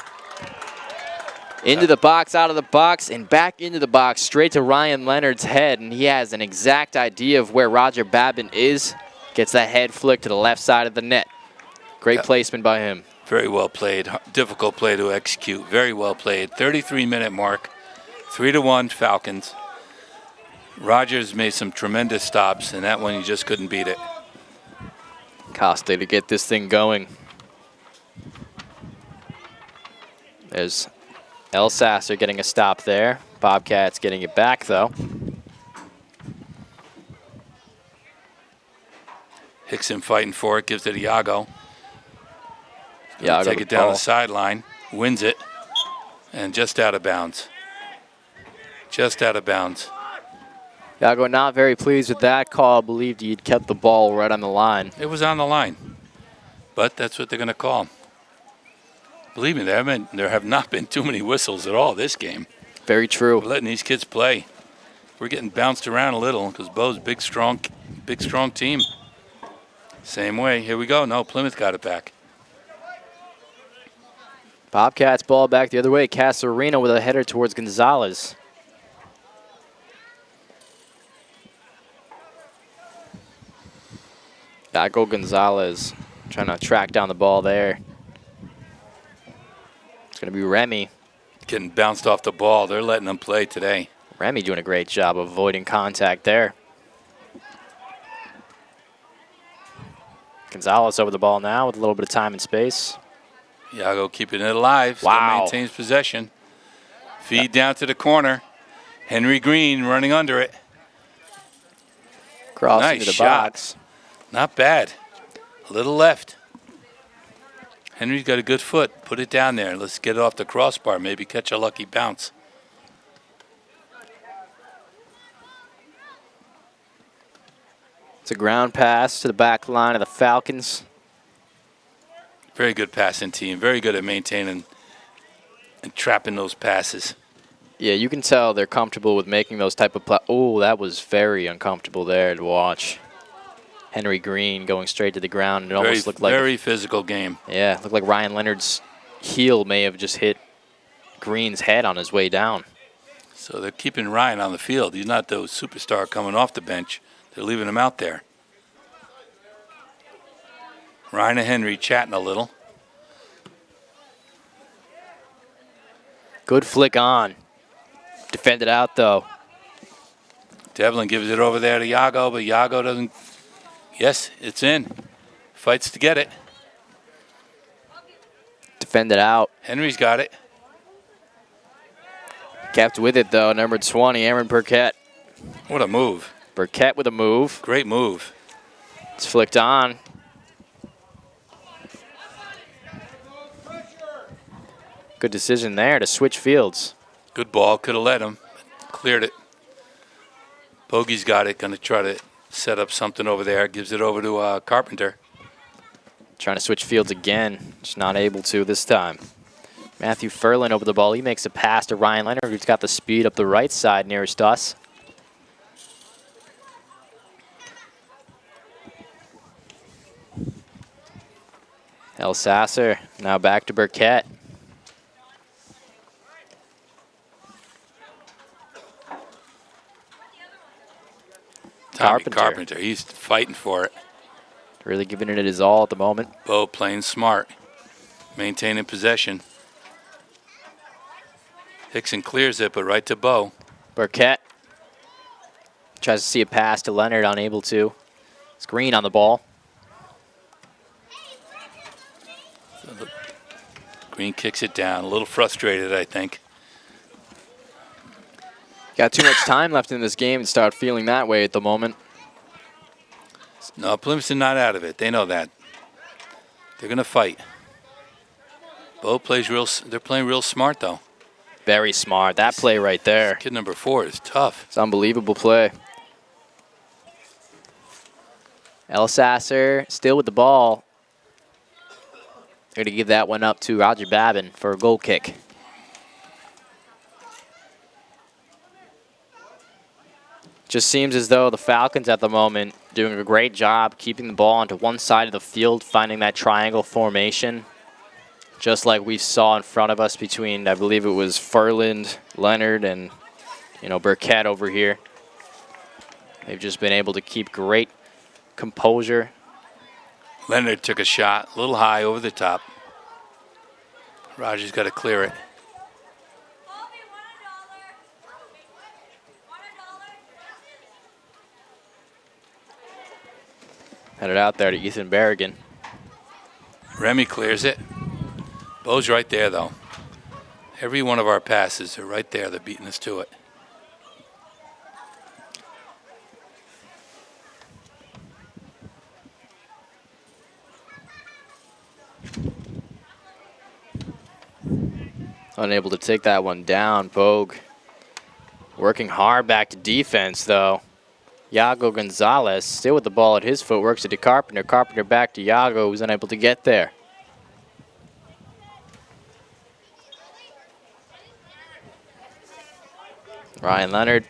Into the box, out of the box, and back into the box, straight to Ryan Leonard's head. And he has an exact idea of where Roger Babin is. Gets that head flick to the left side of the net. Great placement by him. Very well played. Difficult play to execute. Very well played. 33-minute mark. 3-1 Falcons. Rogers made some tremendous stops, and that one you just couldn't beat it. Costa to get this thing going. There's El Sasser getting a stop there. Bobcats getting it back, though. Hickson fighting for it, gives it to Iago. Iago Take it down the sideline, wins it, and just out of bounds. Just out of bounds. Iago not very pleased with that call. Believed he'd kept the ball right on the line. It was on the line, but that's what they're going to call. Believe me, there have not been too many whistles at all this game. Very true. We're letting these kids play. We're getting bounced around a little because Bo's a big, strong team. Same way. Here we go. No, Plymouth got it back. Bobcats ball back the other way. Casarino with a header towards Gonzalez. Iago Gonzalez trying to track down the ball there. It's going to be Remy. Getting bounced off the ball. They're letting them play today. Remy doing a great job of avoiding contact there. Gonzalez over the ball now with a little bit of time and space. Iago keeping it alive. Wow. Still maintains possession. Feed down to the corner. Henry Green running under it. Cross Nice into the shot. box. Not bad. A little left. Henry's got a good foot. Put it down there. Let's get it off the crossbar. Maybe catch a lucky bounce. It's a ground pass to the back line of the Falcons. Very good passing team. Very good at maintaining and trapping those passes. Yeah, you can tell they're comfortable with making those type of oh, that was very uncomfortable there to watch. Henry Green going straight to the ground. It almost looked like very physical game. Yeah, it looked like Ryan Leonard's heel may have just hit Green's head on his way down. So they're keeping Ryan on the field. He's not the superstar coming off the bench. They're leaving him out there. Ryan and Henry chatting a little. Good flick on. Defended out, though. Devlin gives it over there to Iago, but Iago doesn't. Yes, it's in. Fights to get it. Defended out. Henry's got it. Kept with it, though. Number 20, Aaron Burkett. What a move. Burkett with a move. Great move. It's flicked on. Good decision there to switch fields. Good ball. Could have let him. Cleared it. Bogey's got it. Going to try to set up something over there. Gives it over to Carpenter. Trying to switch fields again. Just not able to this time. Matthew Furlan over the ball. He makes a pass to Ryan Leonard, who's got the speed up the right side nearest us. El Sasser now back to Burkett. Carpenter, he's fighting for it. Really giving it his all at the moment. Bo playing smart, maintaining possession. Hickson clears it, but right to Bo. Burkett tries to see a pass to Leonard, unable to. It's Green on the ball. Green kicks it down, a little frustrated, I think. Got too much time left in this game to start feeling that way at the moment. No, Plymouth's not out of it. They know that. They're going to fight. Bo plays they're playing real smart, though. Very smart. That play right there. Kid number 4 is tough. It's unbelievable play. El Sasser still with the ball. They're going to give that one up to Roger Babin for a goal kick. Just seems as though the Falcons at the moment doing a great job keeping the ball onto one side of the field, finding that triangle formation. Just like we saw in front of us between, I believe it was Furland, Leonard, and, Burkett over here. They've just been able to keep great composure. Leonard took a shot, a little high over the top. Roger's got to clear it. Headed out there to Ethan Berrigan. Remy clears it. Bo's right there, though. Every one of our passes are right there. They're beating us to it. Unable to take that one down. Bogue working hard back to defense, though. Yago Gonzalez still with the ball at his foot. Works it to Carpenter. Carpenter back to Yago, who's unable to get there. Ryan Leonard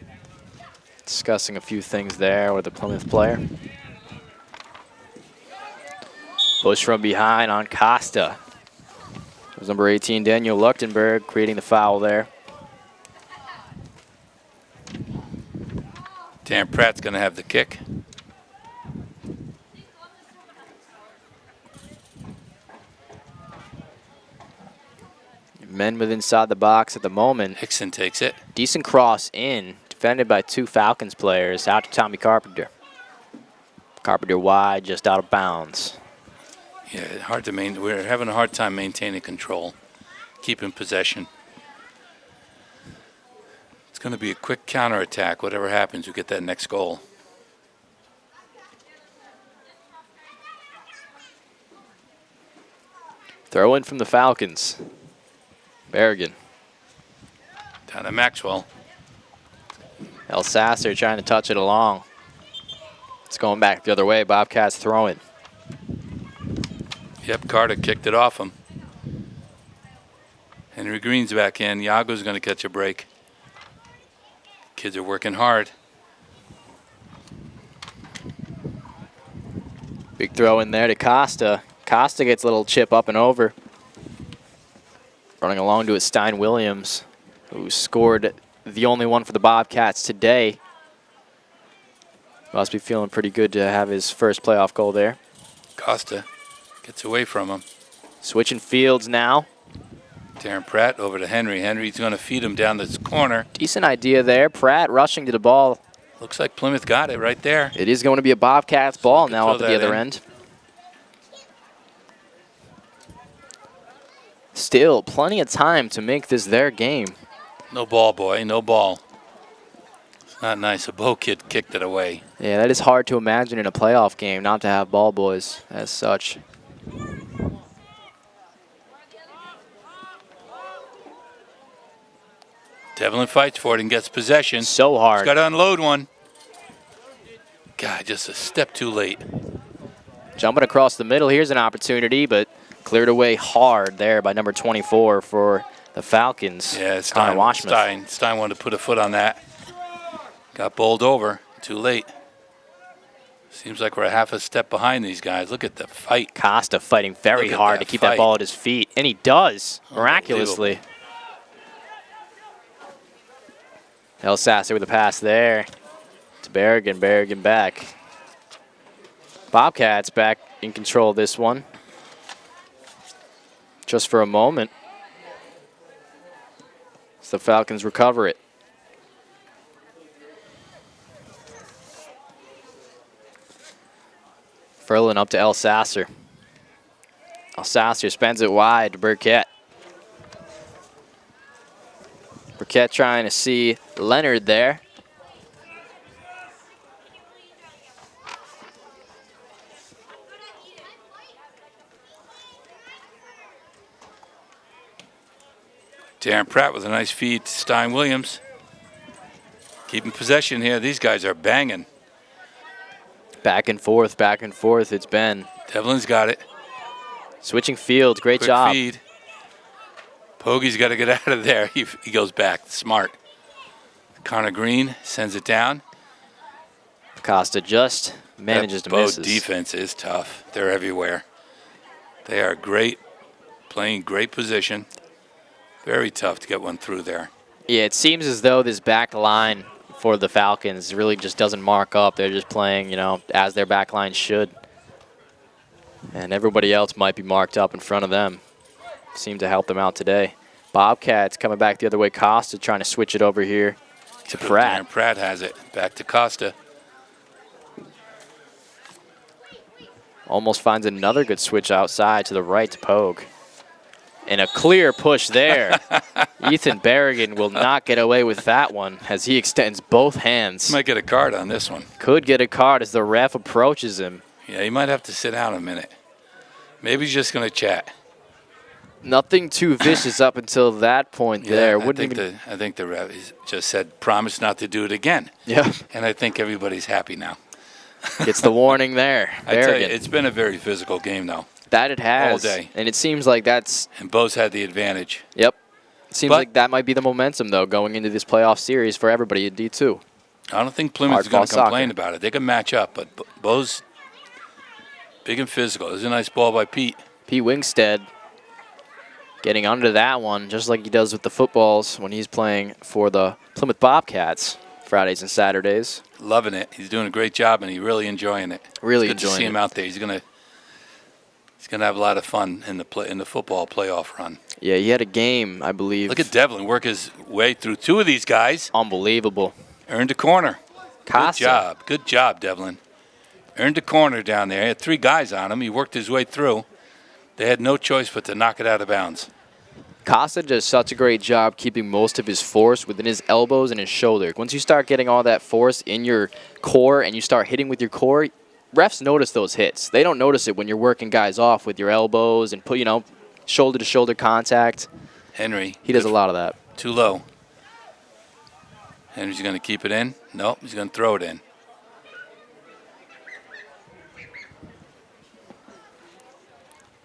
discussing a few things there with the Plymouth player. Push from behind on Costa. It was number 18, Daniel Luchtenberg, creating the foul there. Dan Pratt's going to have the kick. Men with inside the box at the moment. Hickson takes it. Decent cross in, defended by two Falcons players, out to Tommy Carpenter. Carpenter wide, just out of bounds. Yeah, hard to maintain. We're having a hard time maintaining control, keeping possession. It's going to be a quick counterattack. Whatever happens, we get that next goal. Throw in from the Falcons. Berrigan. Down to Maxwell. El Sasser trying to touch it along. It's going back the other way. Bobcats throwing. Yep, Carter kicked it off him. Henry Green's back in. Yago's going to catch a break. Kids are working hard. Big throw in there to Costa. Costa gets a little chip up and over. Running along to it, Stein Williams, who scored the only one for the Bobcats today. Must be feeling pretty good to have his first playoff goal there. Costa gets away from him. Switching fields now. Darren Pratt over to Henry. Henry's going to feed him down this corner. Decent idea there. Pratt rushing to the ball. Looks like Plymouth got it right there. It is going to be a Bobcats ball now up at the other end. Still, plenty of time to make this their game. No ball, boy. No ball. It's not nice. A Bow kid kicked it away. Yeah, that is hard to imagine in a playoff game, not to have ball boys as such. Devlin fights for it and gets possession. So hard. He's got to unload one. God, just a step too late. Jumping across the middle. Here's an opportunity, but cleared away hard there by number 24 for the Falcons. Yeah, Stein wanted to put a foot on that. Got bowled over. Too late. Seems like we're a half a step behind these guys. Look at the fight. Costa fighting very hard to keep that ball at his feet. And he does, miraculously. El Sasser with a pass there to Berrigan. Berrigan back. Bobcats back in control of this one. Just for a moment. As the Falcons recover it. Ferlin up to El Sasser. El Sasser spends it wide to Burkett. Burkett trying to see Leonard there. Darren Pratt with a nice feed to Stein Williams. Keeping possession here. These guys are banging. Back and forth it's been. Devlin's got it. Switching fields, great Quick job. feed. Pogge's got to get out of there. He goes back, smart. Connor Green sends it down. Costa just manages to miss. Both defense is tough. They're everywhere. They are great, playing great position. Very tough to get one through there. Yeah, it seems as though this back line for the Falcons really just doesn't mark up. They're just playing, as their back line should. And everybody else might be marked up in front of them. Seemed to help them out today. Bobcats coming back the other way. Costa trying to switch it over here to Pratt. Darren Pratt has it. Back to Costa. Almost finds another good switch outside to the right to Pogue. And a clear push there. Ethan Berrigan will not get away with that one as he extends both hands. Might get a card on this one. Could get a card as the ref approaches him. Yeah, he might have to sit down a minute. Maybe he's just going to chat. Nothing too vicious up until that point there. I think the ref just said, promise not to do it again. Yeah. And I think everybody's happy now. Gets the warning there. I tell you, it's been a very physical game, though. That it has. All day. And it seems like that's... And Bo's had the advantage. Yep. It seems like that might be the momentum, though, going into this playoff series for everybody at D2. I don't think Plymouth's going to complain about it. They can match up, but Bo's big and physical. There's a nice ball by Pete. Pete Wingstead getting under that one, just like he does with the footballs when he's playing for the Plymouth Bobcats Fridays and Saturdays. Loving it. He's doing a great job, and he's really enjoying it. Really it's good enjoying to see it. him out there. He's gonna have a lot of fun in the football playoff run. Yeah, he had a game, I believe. Look at Devlin work his way through two of these guys. Unbelievable. Earned a corner. Casa. Good job. Good job, Devlin. Earned a corner down there. He had 3 guys on him. He worked his way through. They had no choice but to knock it out of bounds. Casa does such a great job keeping most of his force within his elbows and his shoulder. Once you start getting all that force in your core and you start hitting with your core, refs notice those hits. They don't notice it when you're working guys off with your elbows and put, shoulder-to-shoulder contact. Henry. He does a lot of that. Too low. Henry's going to keep it in. Nope, he's going to throw it in.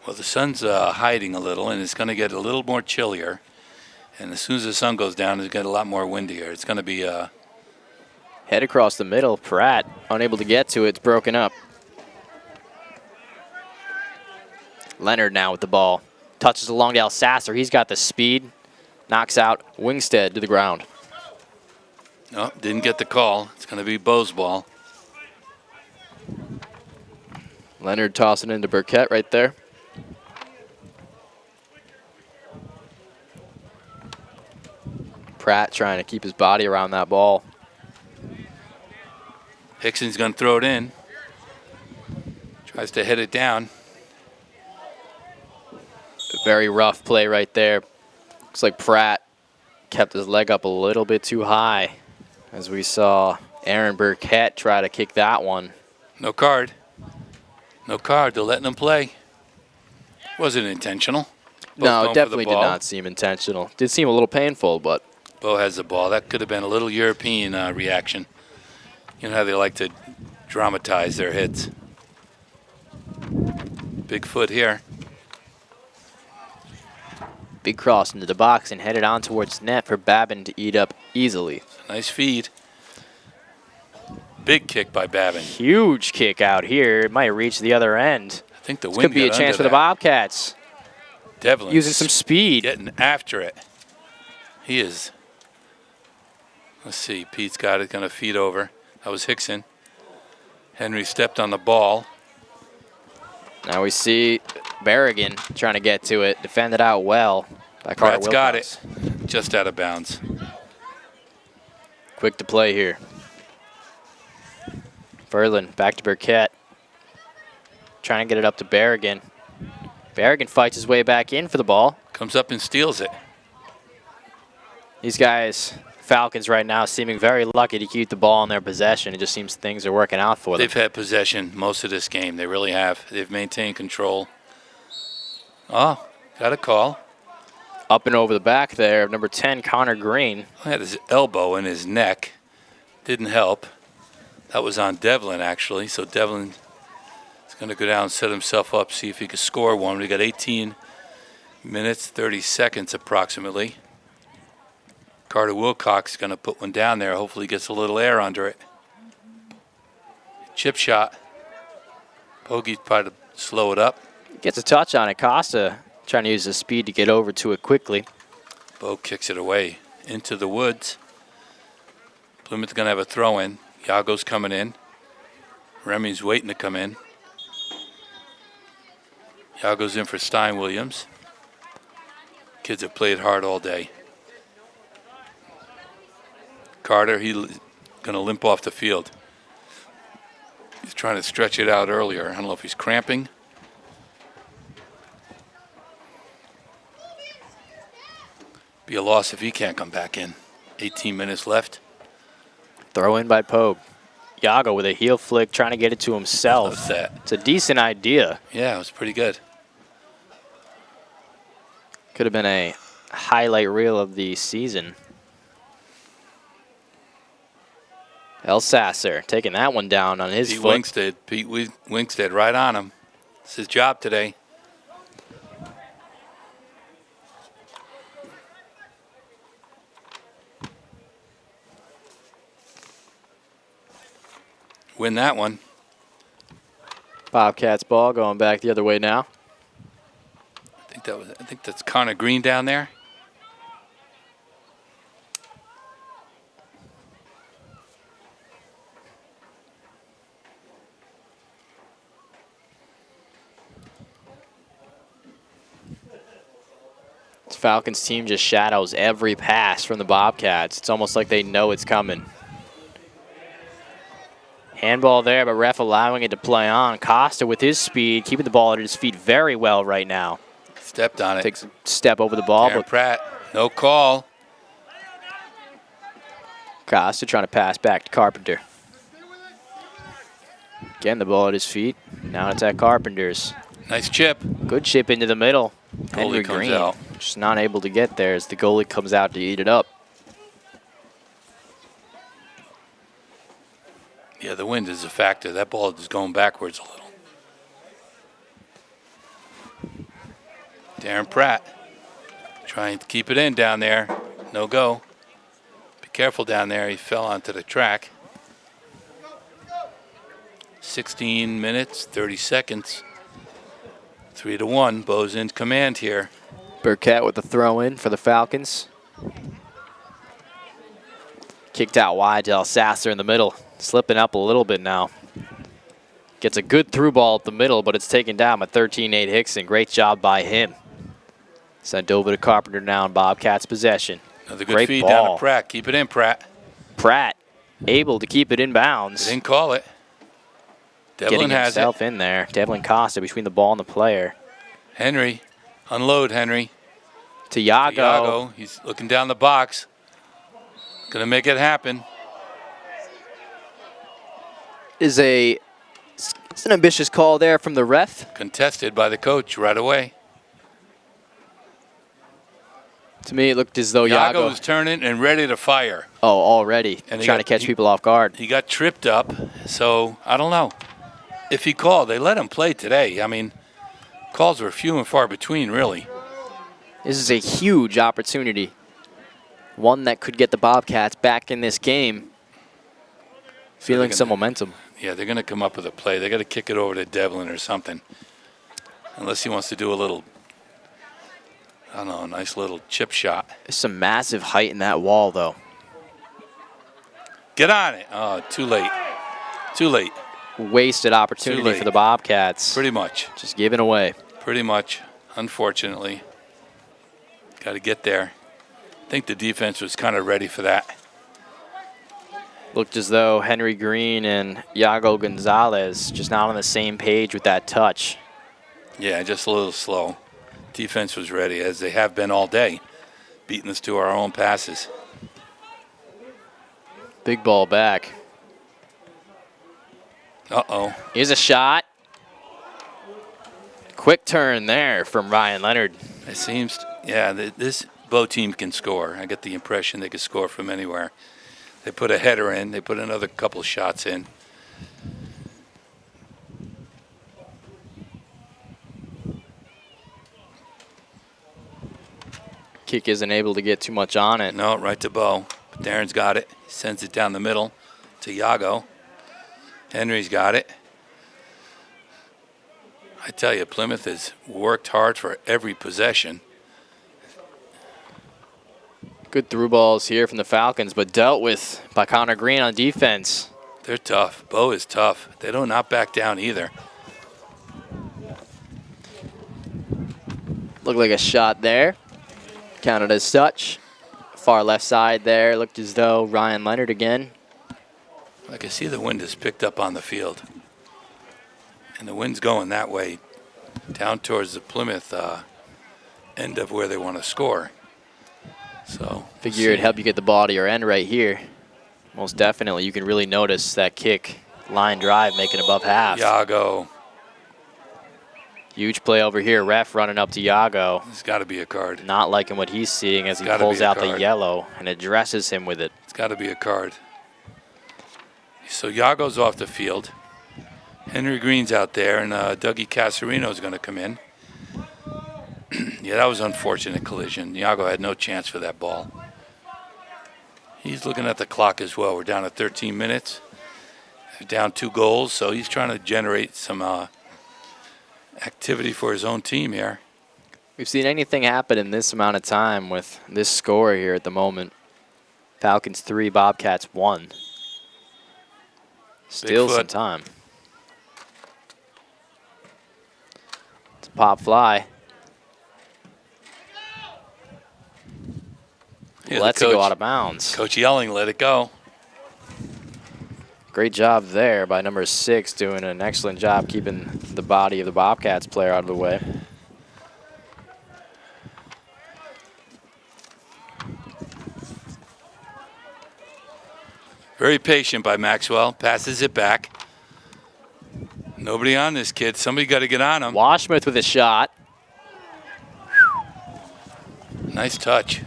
Well, the sun's hiding a little, and it's going to get a little more chillier. And as soon as the sun goes down, it's going to get a lot more windier. It's going to be... Head across the middle. Pratt unable to get to it. It's broken up. Leonard now with the ball. Touches along to Alsasser. He's got the speed. Knocks out Wingstead to the ground. No, didn't get the call. It's going to be Bo's ball. Leonard tossing into Burkett right there. Pratt trying to keep his body around that ball. Hickson's going to throw it in. Tries to hit it down. A very rough play right there. Looks like Pratt kept his leg up a little bit too high as we saw Aaron Burkett try to kick that one. No card. No card. They're letting him play. Wasn't intentional. No, it definitely did not seem intentional. Did seem a little painful, but... Bo has the ball. That could have been a little European reaction. You know how they like to dramatize their hits. Big foot here. Big cross into the box and headed on towards net for Babin to eat up easily. Nice feed. Big kick by Babin. Huge kick out here. It might reach the other end. I think the This wing could be a chance for the Bobcats. Devlin using some speed. Getting after it. He is. Let's see. Pete's got it. Going to feed over. That was Hickson. Henry stepped on the ball. Now we see Berrigan trying to get to it. Defended out well by Carter Pratt's got it. Just out of bounds. Quick to play here. Ferlin back to Burkett. Trying to get it up to Berrigan. Berrigan fights his way back in for the ball. Comes up and steals it. These guys, Falcons right now, seeming very lucky to keep the ball in their possession. It just seems things are working out for them. They've had possession most of this game. They really have. They've maintained control. Oh, got a call. Up and over the back there of number 10, Connor Green. He had his elbow in his neck. Didn't help. That was on Devlin, actually. So Devlin is going to go down and set himself up, see if he can score one. We got 18 minutes, 30 seconds approximately. Carter Wilcox is going to put one down there. Hopefully gets a little air under it. Chip shot. Bogey tried to slow it up. Gets a touch on it. Costa trying to use the speed to get over to it quickly. Bo kicks it away into the woods. Plymouth going to have a throw in. Yago's coming in. Remy's waiting to come in. Yago's in for Stein Williams. Kids have played hard all day. Carter, he's going to limp off the field. He's trying to stretch it out earlier. I don't know if he's cramping. Be a loss if he can't come back in. 18 minutes left. Throw in by Pope. Yago with a heel flick, trying to get it to himself. What's that? It's a decent idea. Yeah, it was pretty good. Could have been a highlight reel of the season. El Sasser taking that one down on his foot. Pete Winkstead right on him. It's his job today. Win that one. Bobcats ball going back the other way now. I think that's Connor Green down there. This Falcons team just shadows every pass from the Bobcats. It's almost like they know it's coming. Handball there, but ref allowing it to play on. Costa with his speed, keeping the ball at his feet very well right now. Stepped on it. Takes a step over the ball. Darren But Pratt, no call. Costa trying to pass back to Carpenter. Again, the ball at his feet. Now it's at Carpenter's. Nice chip. Good chip into the middle. Henry Goalie comes Green out. just not able to get there as the goalie comes out to eat it up. Yeah, the wind is a factor. That ball is going backwards a little. Darren Pratt trying to keep it in down there. No go. Be careful down there. He fell onto the track. 16 minutes, 30 seconds. 3-1. Bo's in command here. Burkett with the throw in for the Falcons. Kicked out wide to El Sasser in the middle. Slipping up a little bit now. Gets a good through ball at the middle, but it's taken down by 13-8 Hickson. Great job by him. Sent over to Carpenter now in Bobcats possession. Another good Great feed ball. down to Pratt. Keep it in, Pratt. Pratt able to keep it in bounds. Didn't call it. Devlin Getting has himself it. in there. Devlin Costa between the ball and the player. Henry. Unload, Henry. To Yago. Iago. He's looking down the box. Gonna make it happen. It's an ambitious call there from the ref. Contested by the coach right away. To me, it looked as though Iago Yago was turning and ready to fire. Oh, already. And Trying to catch people off guard. He got tripped up, so I don't know. If he called, they let him play today. I mean, calls were few and far between, really. This is a huge opportunity. One that could get the Bobcats back in this game. Feeling some momentum. Yeah, they're going to come up with a play. They got to kick it over to Devlin or something. Unless he wants to do a little, I don't know, a nice little chip shot. There's some massive height in that wall, though. Get on it. Oh, too late. Too late. Wasted opportunity for the Bobcats. Pretty much. Just giving away. Pretty much, unfortunately. Got to get there. I think the defense was kind of ready for that. Looked as though Henry Green and Yago Gonzalez just not on the same page with that touch. Yeah, just a little slow. Defense was ready, as they have been all day, beating us to our own passes. Big ball back. Uh-oh. Here's a shot. Quick turn there from Ryan Leonard. It seems, yeah, this Bo team can score. I get the impression they could score from anywhere. They put a header in. They put another couple shots in. Kick isn't able to get too much on it. No, right to Bo. But Darren's got it. He sends it down the middle to Yago. Henry's got it. I tell you, Plymouth has worked hard for every possession. Good through balls here from the Falcons, but dealt with by Connor Green on defense. They're tough. Bo is tough. They do not back down either. Looked like a shot there. Counted as such. Far left side there. Looked as though Ryan Leonard again. I can see the wind has picked up on the field. And the wind's going that way, down towards the Plymouth end of where they want to score. So figure it'd help you get the ball to your end right here. Most definitely. You can really notice that kick line drive making above half. Iago. Huge play over here. Ref running up to Iago. It's got to be a card. Not liking what he's seeing as he Gotta pulls be a out the card. yellow and addresses him with it. It's got to be a card. So Iago's off the field. Henry Green's out there, and Dougie Casarino's going to come in. Yeah, that was an unfortunate collision. Iago had no chance for that ball. He's looking at the clock as well. We're down to 13 minutes. Down 2 goals, so he's trying to generate some activity for his own team here. We've seen anything happen in this amount of time with this score here at the moment. Falcons 3, Bobcats 1. Still some time. It's a pop fly. Yeah, Lets it go out of bounds. Coach yelling, let it go. Great job there by number 6, doing an excellent job keeping the body of the Bobcats player out of the way. Very patient by Maxwell. Passes it back. Nobody on this kid. Somebody got to get on him. Washmuth with a shot. Nice touch.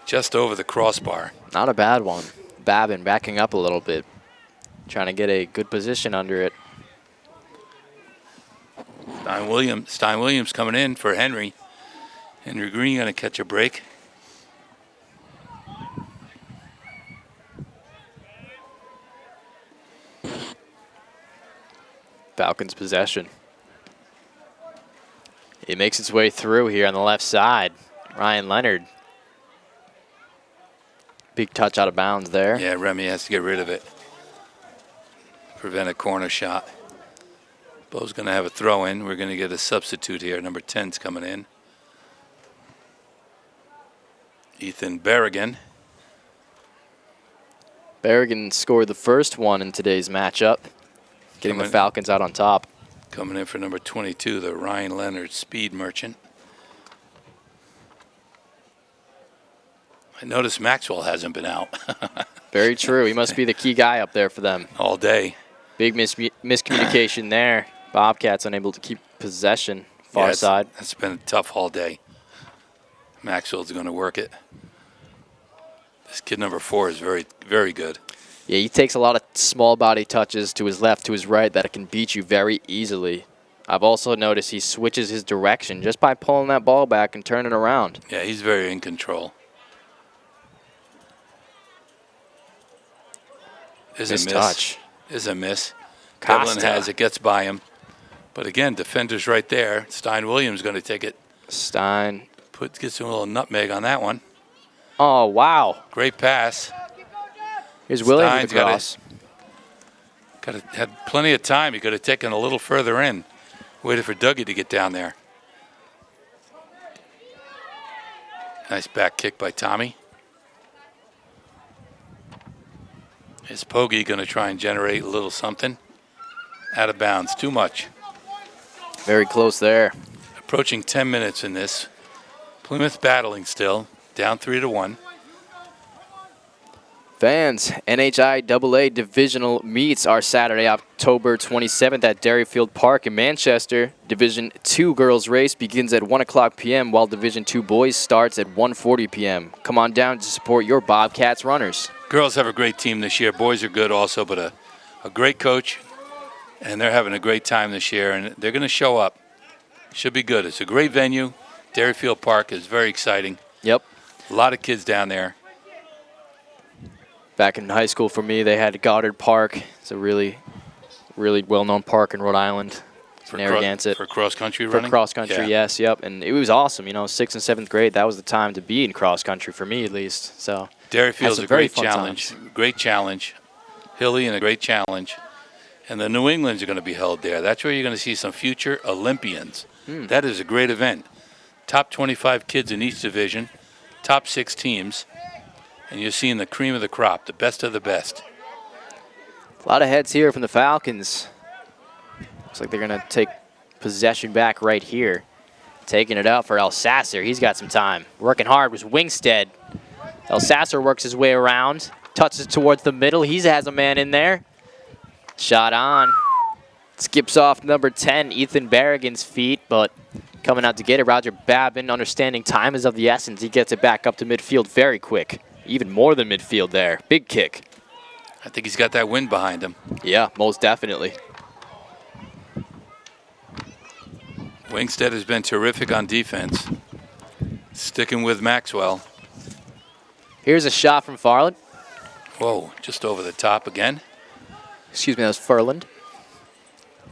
Just over the crossbar. Not a bad one. Babin backing up a little bit. Trying to get a good position under it. Stein Williams coming in for Henry. Henry Green going to catch a break. Falcons possession. It makes its way through here on the left side. Ryan Leonard. Big touch out of bounds there. Yeah, Remy has to get rid of it. Prevent a corner shot. Bo's going to have a throw in. We're going to get a substitute here. Number 10's coming in. Ethan Berrigan. Berrigan scored the first one in today's matchup, getting the Falcons out on top. Coming in for number 22, the Ryan Leonard speed merchant. I noticed Maxwell hasn't been out. Very true. He must be the key guy up there for them. All day. Big miscommunication there. Bobcats unable to keep possession. Far side. It's been tough all day. Maxwell's going to work it. This kid number 4 is very, very good. Yeah, he takes a lot of small body touches to his left, to his right, that it can beat you very easily. I've also noticed he switches his direction just by pulling that ball back and turning around. Yeah, he's very in control. There's a miss. Touch. There's a miss. Costa. Devlin has it, gets by him. But again, defender's right there. Stein Williams going to take it. Stein. Gets a little nutmeg on that one. Oh, wow. Great pass. Here's Williams with the cross. Had plenty of time. He could have taken a little further in. Waited for Dougie to get down there. Nice back kick by Tommy. Is Pogge going to try and generate a little something? Out of bounds. Too much. Very close there. Approaching 10 minutes in this. Plymouth battling still. Down 3-1. Fans, NHIAA divisional meets are Saturday, October 27th at Derryfield Park in Manchester. Division 2 girls race begins at 1 o'clock p.m. while Division 2 boys starts at 1:40 p.m. Come on down to support your Bobcats runners. Girls have a great team this year. Boys are good also, but a great coach. And they're having a great time this year, and they're going to show up. Should be good. It's a great venue. Derryfield Park is very exciting. Yep. A lot of kids down there. Back in high school for me, they had Goddard Park. It's a really, really well-known park in Rhode Island. For Narragansett. For cross-country running? For cross-country, yes, yep. And it was awesome. You know, 6th and 7th grade, that was the time to be in cross-country for me, at least. So Derryfield's a great challenge. Great challenge. Hilly and a great challenge. And the New Englands are going to be held there. That's where you're going to see some future Olympians. That is a great event. Top 25 kids in each division. Top 6 teams. And you're seeing the cream of the crop, the best of the best. A lot of heads here from the Falcons. Looks like they're going to take possession back right here. Taking it out for El Sasser. He's got some time. Working hard was Wingstead. El Sasser works his way around. Touches towards the middle. He has a man in there. Shot on. Skips off number 10, Ethan Berrigan's feet, but coming out to get it, Roger Babin, understanding time is of the essence. He gets it back up to midfield very quick. Even more than midfield there. Big kick. I think he's got that wind behind him. Yeah, most definitely. Wingstead has been terrific on defense. Sticking with Maxwell. Here's a shot from Farland. Whoa, just over the top again. Excuse me, that was Furland.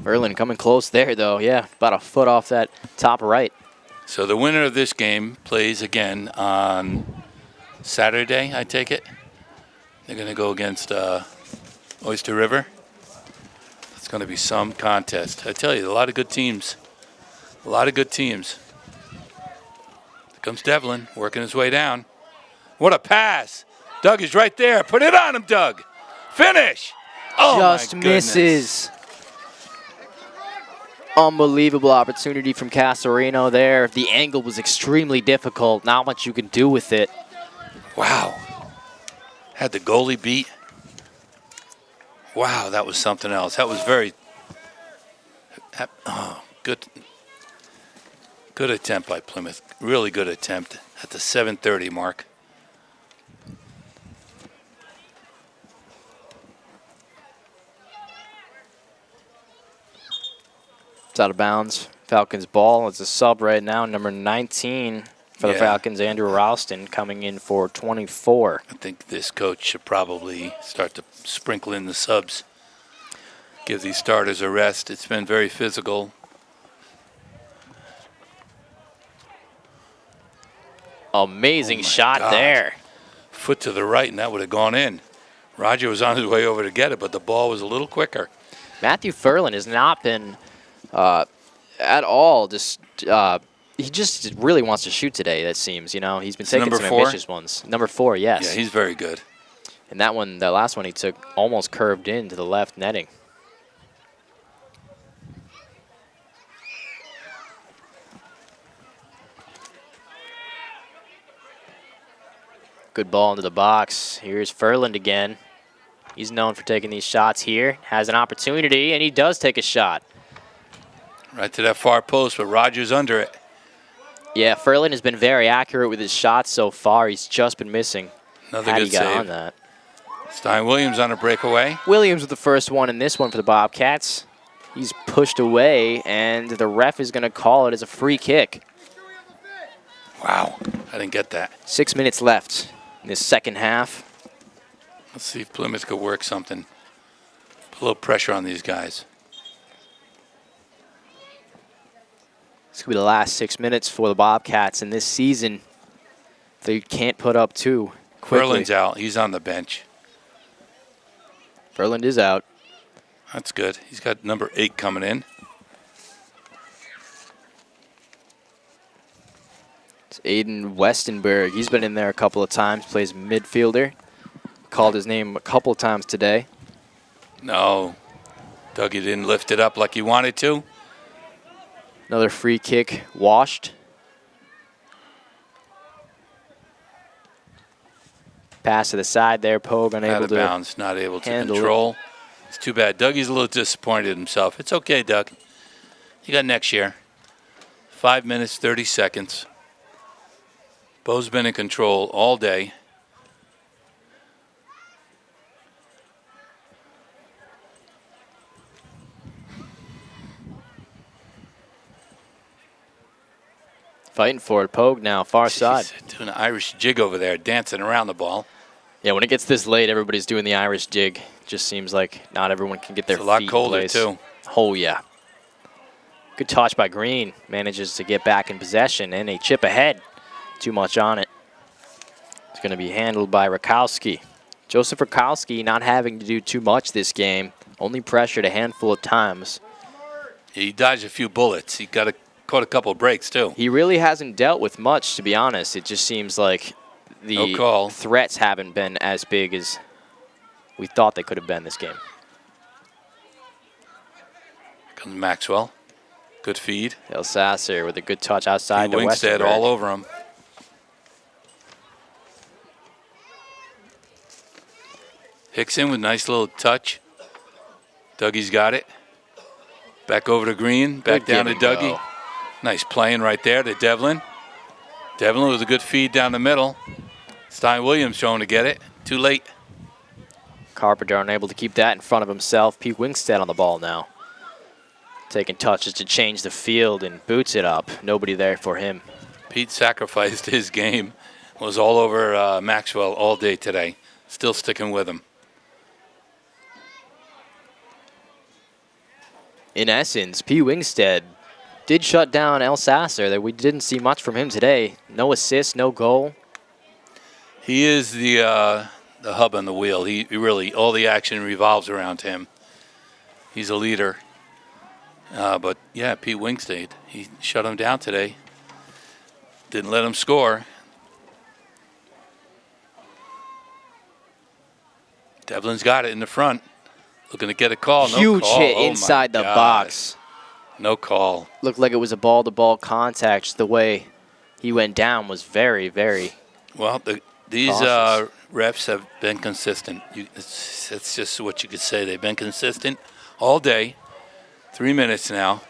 Furland coming close there, though. Yeah, about a foot off that top right. So the winner of this game plays again on Saturday, I take it. They're going to go against Oyster River. It's going to be some contest. I tell you, a lot of good teams. A lot of good teams. Here comes Devlin, working his way down. What a pass. Doug is right there. Put it on him, Doug. Finish. Oh, just my goodness. misses. Unbelievable opportunity from Casarino there. The angle was extremely difficult. Not much you can do with it. Wow. Had the goalie beat. Wow, that was something else. That was very good. Good attempt by Plymouth. Really good attempt at the 7:30 mark. It's out of bounds. Falcons ball. It's a sub right now, number 19 for the Falcons, Andrew Ralston, coming in for 24. I think this coach should probably start to sprinkle in the subs. Give these starters a rest. It's been very physical. Amazing shot there. Foot to the right, and that would have gone in. Roger was on his way over to get it, but the ball was a little quicker. Matthew Furlan has not been at all he just really wants to shoot today, that seems. You know, he's been taking some ambitious ones. Number 4, yes. Yeah, he's very good. And that one, the last one he took, almost curved into the left netting. Good ball into the box. Here's Furland again. He's known for taking these shots here. Has an opportunity, and he does take a shot. Right to that far post, but Rogers under it. Yeah, Furlan has been very accurate with his shots so far. He's just been missing. Another Had good he got save. on that. Stein Williams on a breakaway. Williams with the first one in this one for the Bobcats. He's pushed away, and the ref is going to call it as a free kick. Wow, I didn't get that. 6 minutes left in this second half. Let's see if Plymouth could work something. Put a little pressure on these guys. This could be the last 6 minutes for the Bobcats in this season. They can't put up 2 quickly. Furland's out. He's on the bench. Furland is out. That's good. He's got number 8 coming in. It's Aiden Westenberg. He's been in there a couple of times, plays midfielder. Called his name a couple of times today. No. Dougie didn't lift it up like he wanted to. Another free kick washed. Pass to the side there. Pogue unable Out of to bounds, not able to handle control. It's too bad. Dougie's a little disappointed in himself. It's okay, Doug. You got next year. 5 minutes, 30 seconds. Bo's been in control all day. Fighting for it. Pogue now, far side. Doing an Irish jig over there, dancing around the ball. Yeah, when it gets this late, everybody's doing the Irish jig. Just seems like not everyone can get their It's a lot feet colder, in place. too. Oh, yeah. Good touch by Green. Manages to get back in possession, and a chip ahead. Too much on it. It's going to be handled by Rakowski. Joseph Rakowski not having to do too much this game. Only pressured a handful of times. He dodged a few bullets. He caught a couple of breaks, too. He really hasn't dealt with much, to be honest. It just seems like the threats haven't been as big as we thought they could have been this game. Comes Maxwell. Good feed. El Sasser with a good touch outside to Wingstead Westerberg. all over him. Hickson with nice little touch. Dougie's got it. Back over to Green. Back Good down to give and Dougie. go. Nice playing right there to Devlin. Devlin with a good feed down the middle. Stein Williams trying to get it. Too late. Carpenter unable to keep that in front of himself. Pete Wingstead on the ball now. Taking touches to change the field and boots it up. Nobody there for him. Pete sacrificed his game. Was all over Maxwell all day today. Still sticking with him. In essence, Pete Wingstead did shut down El Sasser. That we didn't see much from him today. No assist, no goal. He is the hub on the wheel. He really, all the action revolves around him. He's a leader. But, yeah, Pete Wingstead, he shut him down today. Didn't let him score. Devlin's got it in the front. Looking to get a call. No Huge call. hit Oh, inside my the God. box. No call. Looked like it was a ball-to-ball contact. Just the way he went down was very, very Well, these cautious. refs have been consistent. It's just what you could say. They've been consistent all day. 3 minutes now.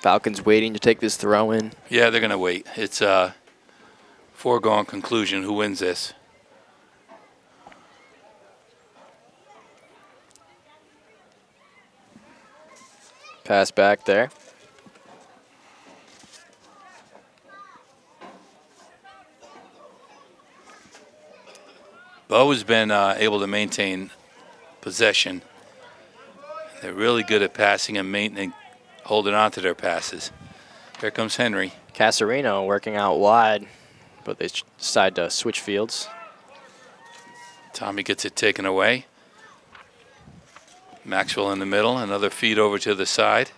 Falcons waiting to take this throw in. Yeah, they're going to wait. It's a foregone conclusion who wins this. Pass back there. Bo has been able to maintain possession. They're really good at passing and maintaining, holding on to their passes. Here comes Henry. Casarino working out wide, but they decide to switch fields. Tommy gets it taken away. Maxwell in the middle. Another feed over to the side.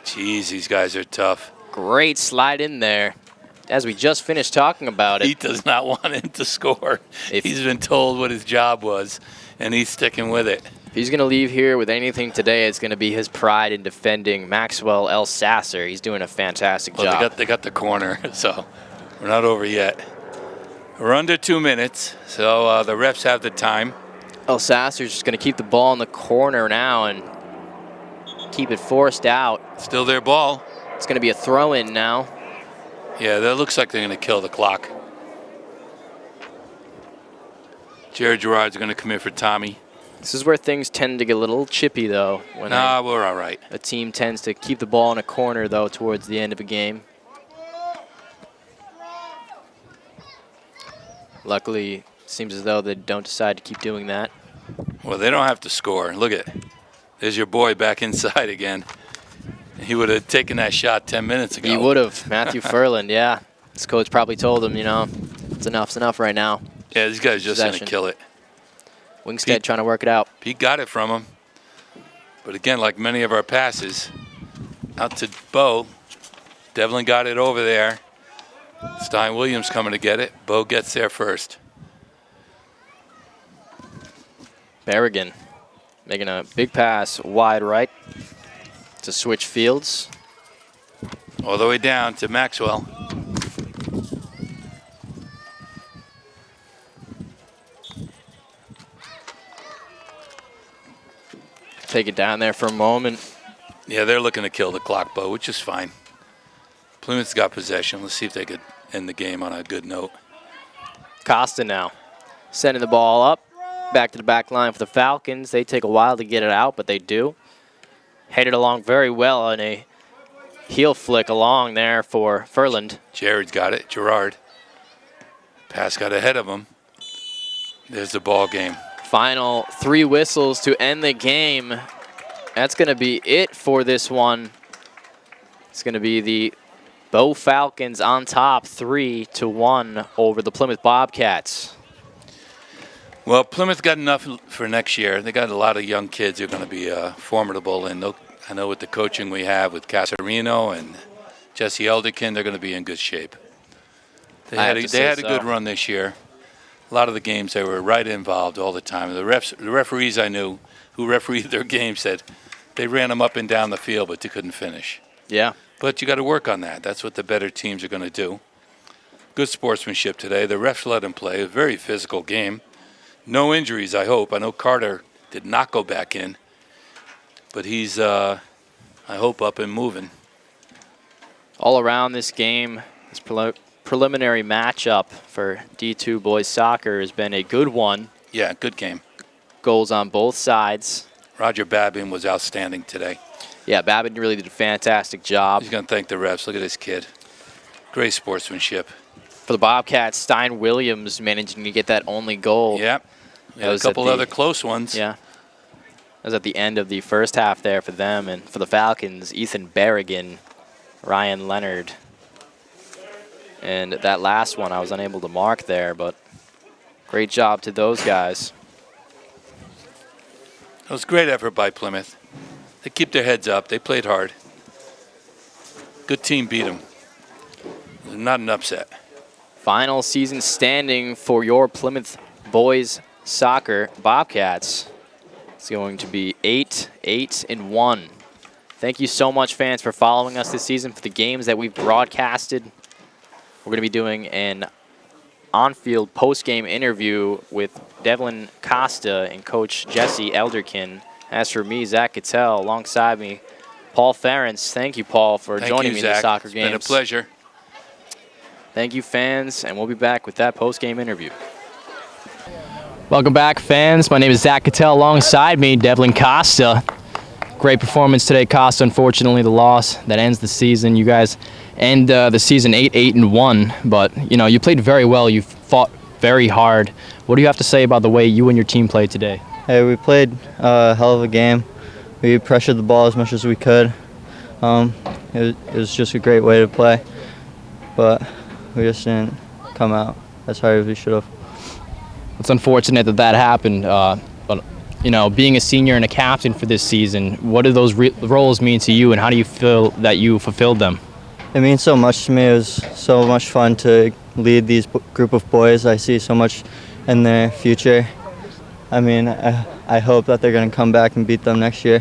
Jeez, these guys are tough. Great slide in there. As we just finished talking about it. He does not want him to score. If He's been told what his job was, and he's sticking with it. If he's going to leave here with anything today, it's going to be his pride in defending Maxwell El Sasser. He's doing a fantastic job. They got the corner, so we're not over yet. We're under 2 minutes, so the refs have the time. El Sasser's just going to keep the ball in the corner now and keep it forced out. Still their ball. It's going to be a throw-in now. Yeah, that looks like they're going to kill the clock. Jared Gerard's going to come in for Tommy. This is where things tend to get a little chippy, though. When We're all right. a team tends to keep the ball in a corner, though, towards the end of a game. Luckily, it seems as though they don't decide to keep doing that. Well, they don't have to score. Look at, there's your boy back inside again. He would have taken that shot 10 minutes ago. He would have. Matthew Furland, yeah. His coach probably told him, it's enough right now. Yeah, this guy's just going to Possession. kill it. Wingstead trying to work it out. Pete got it from him. But again, like many of our passes, out to Bo. Devlin got it over there. Stein Williams coming to get it. Bo gets there first. Berrigan making a big pass wide right to switch fields. All the way down to Maxwell. Take it down there for a moment. Yeah, they're looking to kill the clock, Bo, which is fine. Plymouth's got possession. Let's see if they could end the game on a good note. Costa now sending the ball up. Back to the back line for the Falcons. They take a while to get it out, but they do. Headed along very well on a heel flick along there for Furland. Jared's got it. Gerard. Pass got ahead of him. There's the ball game. Final 3 whistles to end the game. That's going to be it for this one. It's going to be the Bo Falcons on top 3-1 over the Plymouth Bobcats. Well, Plymouth got enough for next year. They got a lot of young kids who are going to be formidable. And I know with the coaching we have with Casarino and Jesse Elderkin, they're going to be in good shape. They had a good run this year. A lot of the games they were right involved all the time. The referees I knew who refereed their games said they ran them up and down the field, but they couldn't finish. Yeah. But you got to work on that. That's what the better teams are going to do. Good sportsmanship today. The refs let them play. A very physical game. No injuries, I hope. I know Carter did not go back in, but he's, I hope, up and moving. All around this game, this preliminary matchup for D2 boys soccer has been a good one. Yeah, good game. Goals on both sides. Roger Babin was outstanding today. Yeah, Babin really did a fantastic job. He's going to thank the refs. Look at this kid. Great sportsmanship. For the Bobcats, Stein Williams managing to get that only goal. Yep. A couple other close ones. Yeah. That was at the end of the first half there for them. And for the Falcons, Ethan Berrigan, Ryan Leonard. And that last one I was unable to mark there, but great job to those guys. It was a great effort by Plymouth. They keep their heads up. They played hard. Good team beat them. Not an upset. Final season standing for your Plymouth boys soccer Bobcats. It's going to be 8-8-1. Thank you so much, fans, for following us this season for the games that we've broadcasted. We're going to be doing an on-field post-game interview with Devlin Costa and Coach Jesse Elderkin. As for me, Zach Cattell, alongside me, Paul Ferentz. Thank you, Paul, for joining me in the soccer games. It's been a pleasure. Thank you, fans, and we'll be back with that post-game interview. Welcome back, fans. My name is Zach Cattell. Alongside me, Devlin Costa. Great performance today, Costa. Unfortunately, the loss that ends the season. You guys end the season 8-8-1, but you played very well. You fought very hard. What do you have to say about the way you and your team played today? Hey, we played a hell of a game. We pressured the ball as much as we could. It was just a great way to play, but we just didn't come out as hard as we should have. It's unfortunate that happened, but being a senior and a captain for this season, what do those roles mean to you, and how do you feel that you fulfilled them? It means so much to me. It was so much fun to lead these group of boys. I see so much in their future. I mean, I hope that they're going to come back and beat them next year.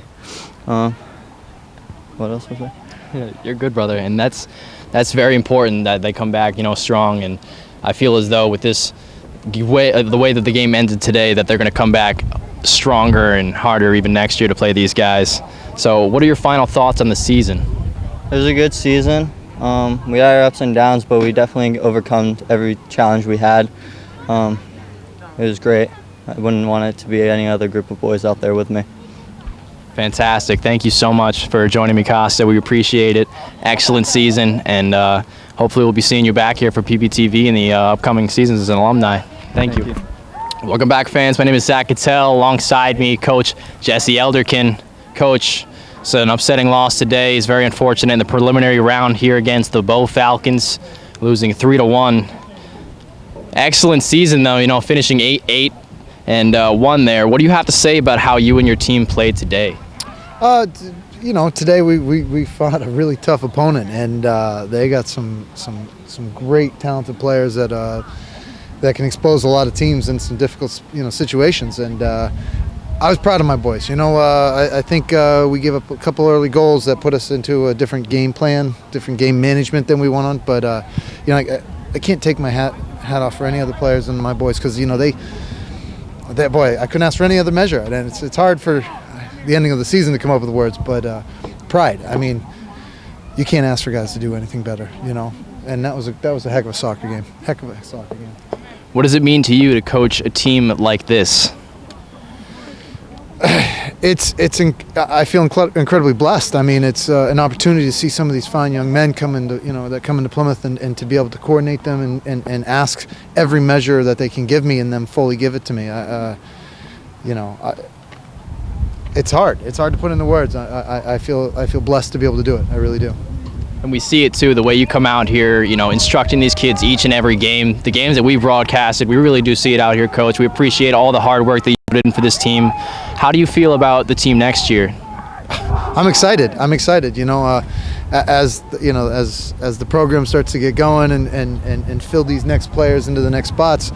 What else was there? Yeah, you're good, brother, and that's very important that they come back, strong. And I feel as though with this the way that the game ended today, that they're going to come back stronger and harder even next year to play these guys. So, what are your final thoughts on the season? It was a good season. We had our ups and downs, but we definitely overcome every challenge we had. It was great. I wouldn't want it to be any other group of boys out there with me. Fantastic. Thank you so much for joining me, Costa. We appreciate it. Excellent season, and hopefully we'll be seeing you back here for PPTV in the upcoming seasons as an alumni. Thank you. Welcome back, fans. My name is Zach Cattell. Alongside me, Coach Jesse Elderkin. Coach, it's an upsetting loss today. It's very unfortunate in the preliminary round here against the Bow Falcons, losing 3-1. Excellent season, though, finishing 8-8 and 1 there. What do you have to say about how you and your team played today? Today we fought a really tough opponent, and they got some great talented players that can expose a lot of teams in some difficult situations. And I was proud of my boys. I think we gave up a couple early goals that put us into a different game plan, different game management than we went on. But I can't take my hat off for any other players than my boys, because I couldn't ask for any other measure. And it's hard for the ending of the season to come up with words, but pride. I mean, you can't ask for guys to do anything better, And that was a heck of a soccer game. Heck of a soccer game. What does it mean to you to coach a team like this? I feel incredibly blessed. I mean, it's an opportunity to see some of these fine young men come into Plymouth, and to be able to coordinate them and ask every measure that they can give me, and them fully give it to me. It's hard. It's hard to put into words. I feel blessed to be able to do it. I really do. And we see it too, the way you come out here, instructing these kids each and every game. The games that we've broadcasted, we really do see it out here, Coach. We appreciate all the hard work that you put in for this team. How do you feel about the team next year? I'm excited. as the program starts to get going and fill these next players into the next spots,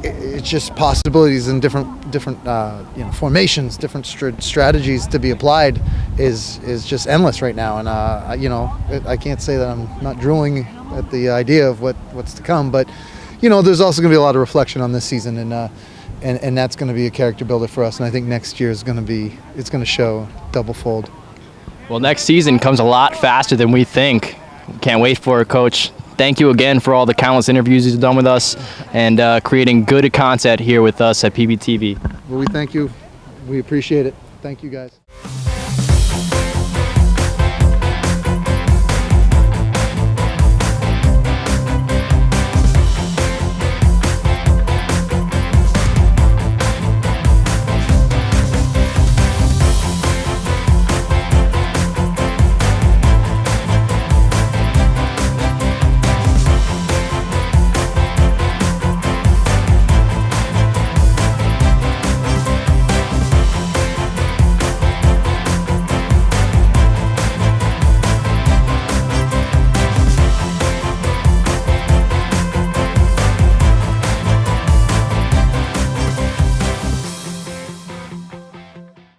it's just possibilities and different formations, different strategies to be applied is just endless right now. And I can't say that I'm not drooling at the idea of what's to come, but there's also going to be a lot of reflection on this season, and that's going to be a character builder for us. And I think next year it's going to show double-fold. Well, next season comes a lot faster than we think. Can't wait for it, Coach. Thank you again for all the countless interviews you've done with us and creating good content here with us at PBTV. Well, we thank you. We appreciate it. Thank you, guys.